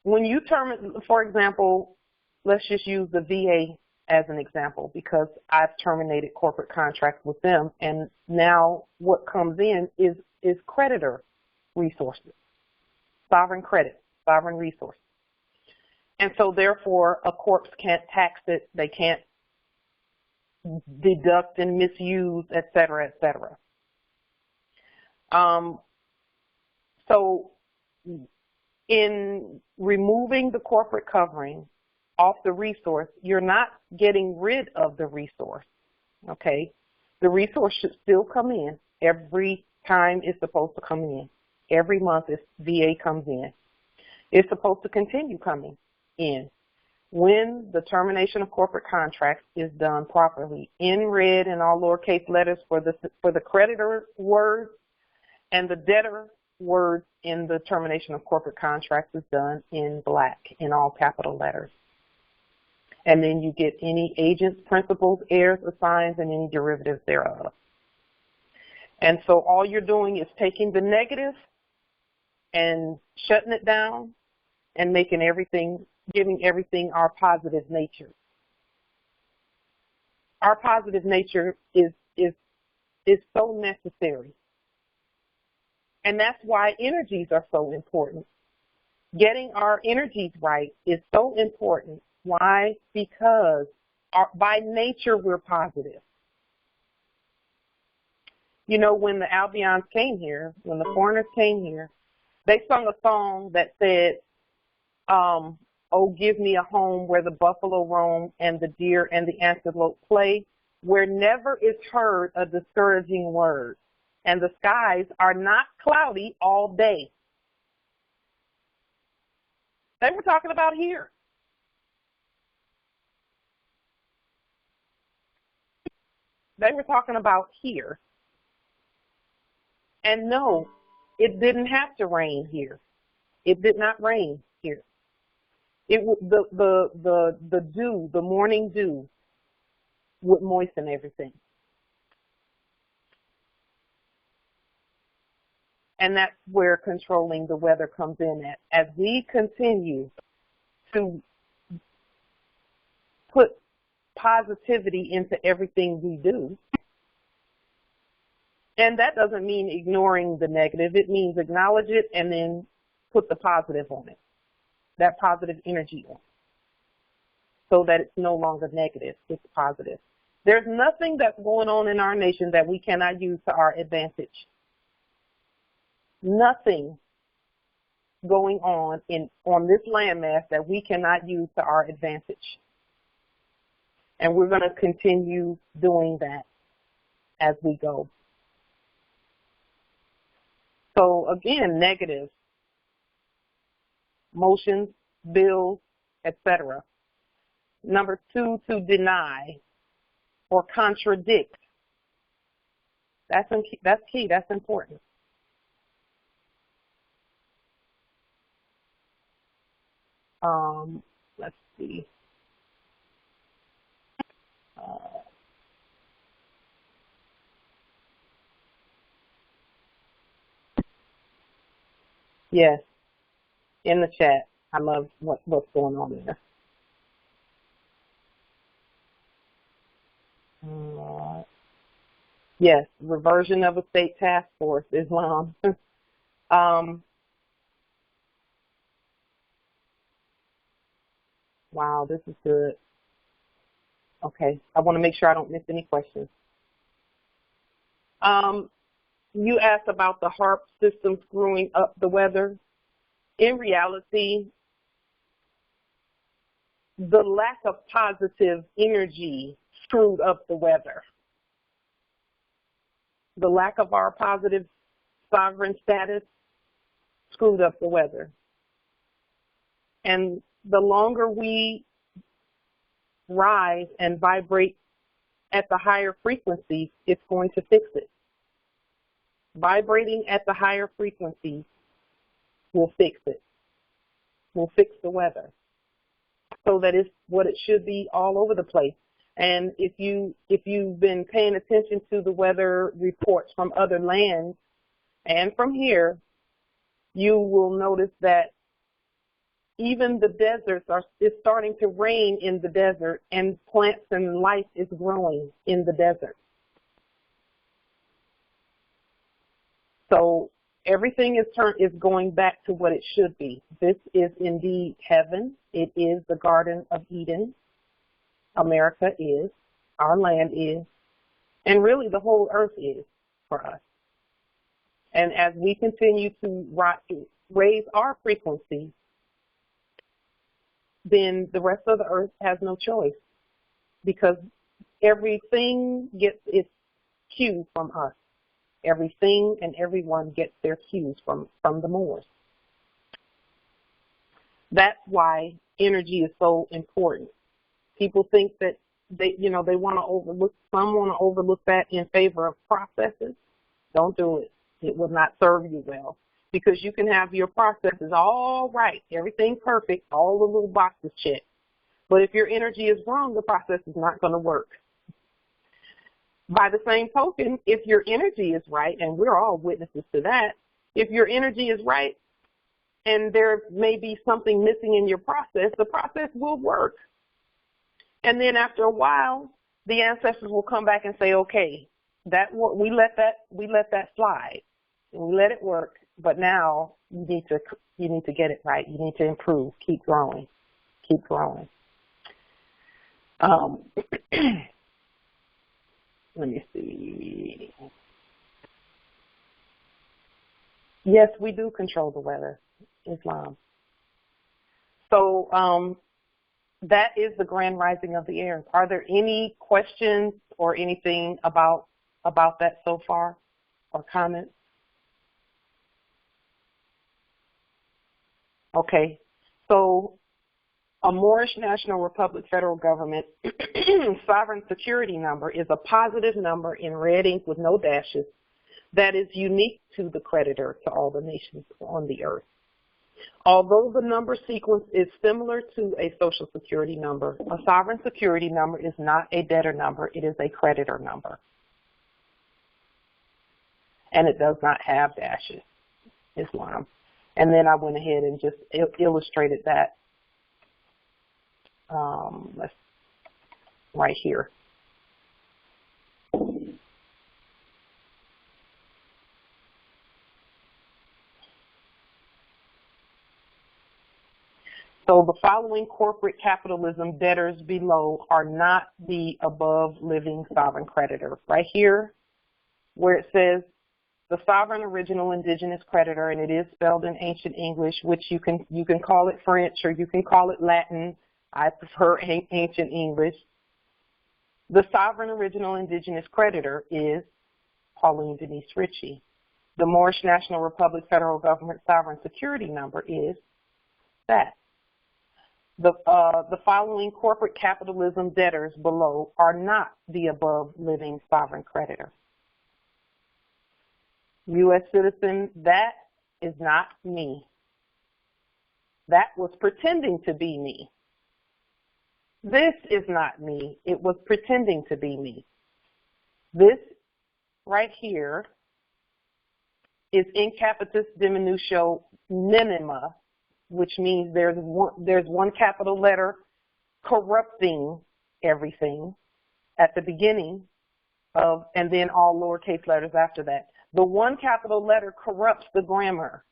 when you terminate, for example, let's just use the VA as an example, because I've terminated corporate contracts with them, and now what comes in is creditor resources, sovereign credit, sovereign resources. And so therefore a corpse can't tax it, they can't deduct and misuse, et cetera, et cetera. So in removing the corporate covering off the resource, you're not getting rid of the resource, okay? The resource should still come in every time it's supposed to come in. Every month VA comes in. It's supposed to continue coming in when the termination of corporate contracts is done properly, in red in all lowercase letters for the creditor words, and the debtor words in the termination of corporate contracts is done in black in all capital letters. And then you get any agents, principals, heirs, assigns, and any derivatives thereof. And so all you're doing is taking the negative and shutting it down and making everything, giving everything our positive nature. Our positive nature is so necessary. And that's why energies are so important. Getting our energies right is so important. Why? Because by nature we're positive. You know, when the Albions came here, when the foreigners came here, they sung a song that said, oh, give me a home where the buffalo roam and the deer and the antelope play, where never is heard a discouraging word, and the skies are not cloudy all day. They were talking about here. They were talking about here. And no, it didn't have to rain here. It did not rain here. The dew, the morning dew, would moisten everything. And that's where controlling the weather comes in at. As we continue to put positivity into everything we do, and that doesn't mean ignoring the negative. It means acknowledge it and then put the positive on it, that positive energy on it, so that it's no longer negative, it's positive. There's nothing that's going on in our nation that we cannot use to our advantage. Nothing going on this landmass that we cannot use to our advantage. And we're going to continue doing that as we go. So again, negative, motions, bills, etc. Number 2, to deny or contradict. That's key, that's important. Let's see. Yes, in the chat. I love what's going on there. Yes, reversion of a state task force, Islam. Wow, this is good. Okay, I want to make sure I don't miss any questions. You asked about the HARP system screwing up the weather. In reality, the lack of positive energy screwed up the weather. The lack of our positive sovereign status screwed up the weather. And the longer we rise and vibrate at the higher frequencies, it's going to fix it. Vibrating at the higher frequencies will fix it. Will fix the weather so that it's what it should be all over the place. And if you've been paying attention to the weather reports from other lands and from here, you will notice that even the deserts it's starting to rain in the desert, and plants and life is growing in the desert. So everything is going back to what it should be. This is indeed heaven. It is the Garden of Eden. America is, our land is, and really the whole earth is for us. And as we continue to raise our frequency, then the rest of the earth has no choice, because everything gets its cue from us. Everything and everyone gets their cues from the Moors. That's why energy is so important. People think that they want to overlook, some want to overlook that in favor of processes. Don't do it. It will not serve you well, because you can have your processes all right, everything perfect, all the little boxes checked. But if your energy is wrong, the process is not going to work. By the same token, if your energy is right, and we're all witnesses to that, if your energy is right and there may be something missing in your process, the process will work. And then after a while, the ancestors will come back and say, okay, we let that slide, and we let it work, but now you need to get it right. You need to improve. Keep growing. Keep growing. Let me see. Yes, we do control the weather, Islam. So that is the grand rising of the air. Are there any questions or anything about that so far, or comments? Okay. So a Moorish National Republic federal government sovereign security number is a positive number in red ink with no dashes that is unique to the creditor to all the nations on the earth. Although the number sequence is similar to a social security number, a sovereign security number is not a debtor number, it is a creditor number. And it does not have dashes, Islam. And then I went ahead and just illustrated that right here. So the following corporate capitalism debtors below are not the above living sovereign creditor. Right here, where it says the sovereign original indigenous creditor, and it is spelled in ancient English, which you can call it French or you can call it Latin. I prefer ancient English. The sovereign original indigenous creditor is Pauline Denise Ritchie. The Moorish National Republic federal government sovereign security number is that. The following corporate capitalism debtors below are not the above living sovereign creditor. U.S. citizen, that is not me. That was pretending to be me. This is not me. It was pretending to be me. This right here is in capitis diminutio minima, which means there's one capital letter corrupting everything at the beginning of, and then all lowercase letters after that. The one capital letter corrupts the grammar.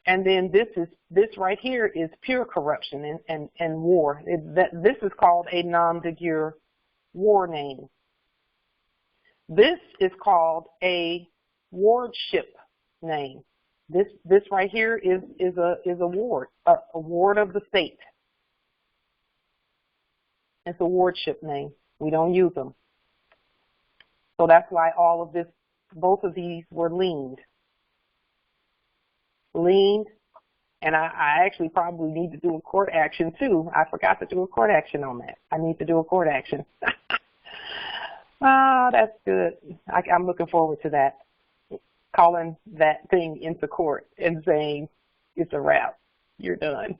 And then this right here is pure corruption and war. This is called a nom de guerre war name. This is called a wardship name. This right here is a ward of the state. It's a wardship name. We don't use them. So that's why all of this, both of these were leaned. Leaned And I actually probably need to do a court action, too. I forgot to do a court action on that. I need to do a court action. That's good. I'm looking forward to that, calling that thing into court and saying, it's a wrap. You're done.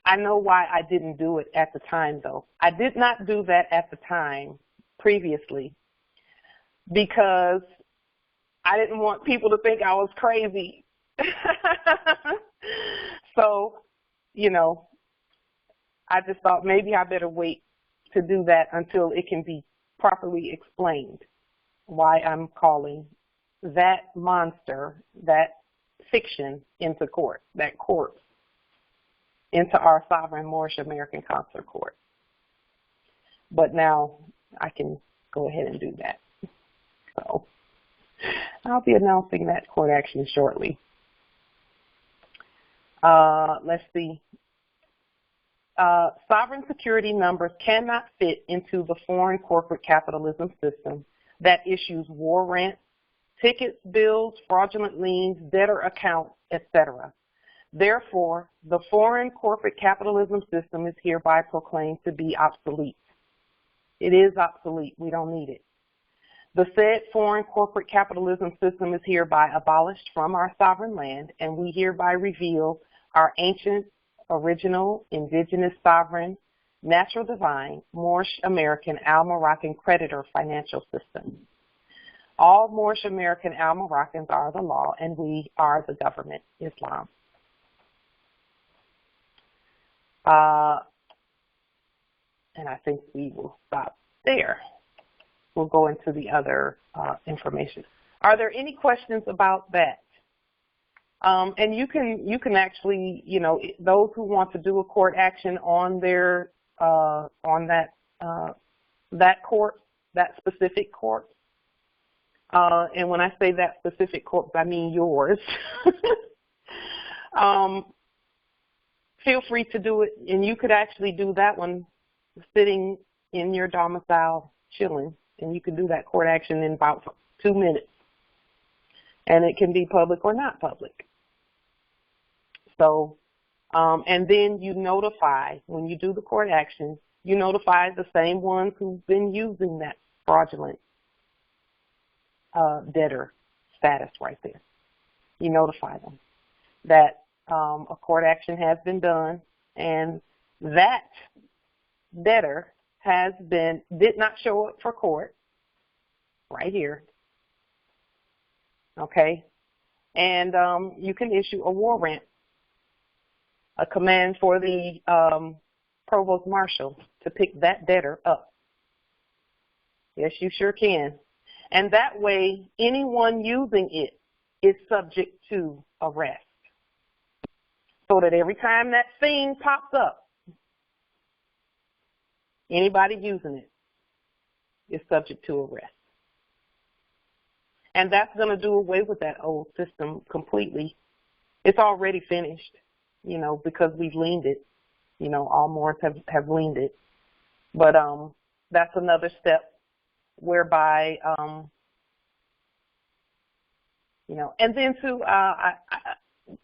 I know why I didn't do it at the time, though. I did not do that at the time previously because I didn't want people to think I was crazy. So, you know, I just thought maybe I better wait to do that until it can be properly explained why I'm calling that monster, that fiction, into court, that corpse, into our sovereign Moorish American Consular Court. But now I can go ahead and do that. So I'll be announcing that court action shortly. Let's see. Sovereign security numbers cannot fit into the foreign corporate capitalism system that issues war rent, tickets, bills, fraudulent liens, debtor accounts, etc. Therefore, the foreign corporate capitalism system is hereby proclaimed to be obsolete. It is obsolete. We don't need it. The said foreign corporate capitalism system is hereby abolished from our sovereign land, and we hereby reveal our ancient, original, indigenous, sovereign, natural divine, Moorish American, Al-Moroccan creditor financial system. All Moorish American Al-Moroccans are the law, and we are the government, Islam. And I think we will stop there. We'll go into the other information. Are there any questions about that? And you can actually, you know, those who want to do a court action on their on that court, that specific court. And when I say that specific court, I mean yours. Feel free to do it, and you could actually do that one sitting in your domicile, chilling, and you can do that court action in about 2 minutes. And it can be public or not public. So, and then you notify, when you do the court action, you notify the same ones who've been using that fraudulent debtor status right there. You notify them that a court action has been done, and that debtor did not show up for court, right here, okay? And you can issue a warrant, a command for the provost marshal to pick that debtor up. Yes, you sure can. And that way, anyone using it is subject to arrest. So that every time that thing pops up, anybody using it is subject to arrest. And that's going to do away with that old system completely. It's already finished, you know, because we've leaned it. You know, all Moors have leaned it. But that's another step whereby, you know, and then too,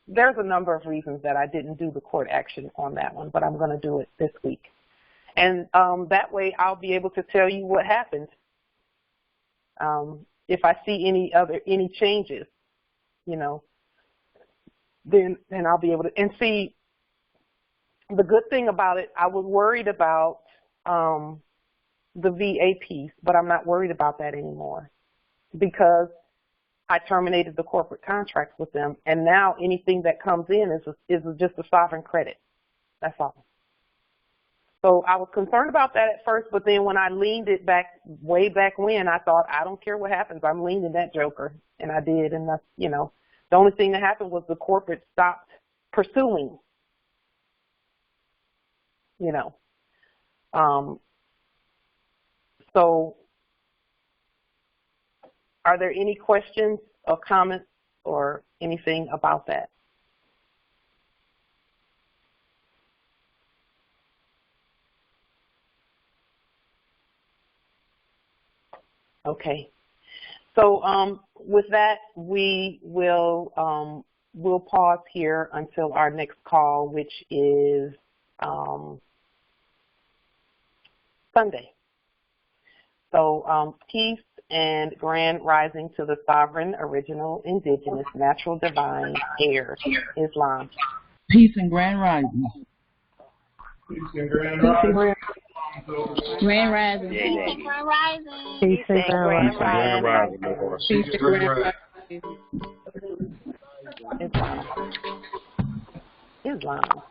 there's a number of reasons that I didn't do the court action on that one, but I'm going to do it this week. And that way I'll be able to tell you what happened. If I see any changes, you know, then I'll be able to. And see, the good thing about it, I was worried about the VA piece, but I'm not worried about that anymore because I terminated the corporate contract with them, and now anything that comes in is just a sovereign credit. That's all. So I was concerned about that at first, but then when I leaned it back, way back when, I thought, I don't care what happens. I'm leaning that joker, and I did, and that's, you know, the only thing that happened was the corporate stopped pursuing, you know. So are there any questions or comments or anything about that? Okay. So with that, we will we'll pause here until our next call, which is Sunday. So peace and grand rising to the sovereign, original, indigenous, natural, divine, air, Islam. Peace and grand rising. Peace and grand rising. Grand rising. Peace and grand rising. Peace and grand rising. Peace and grand rising. Islam. Islam.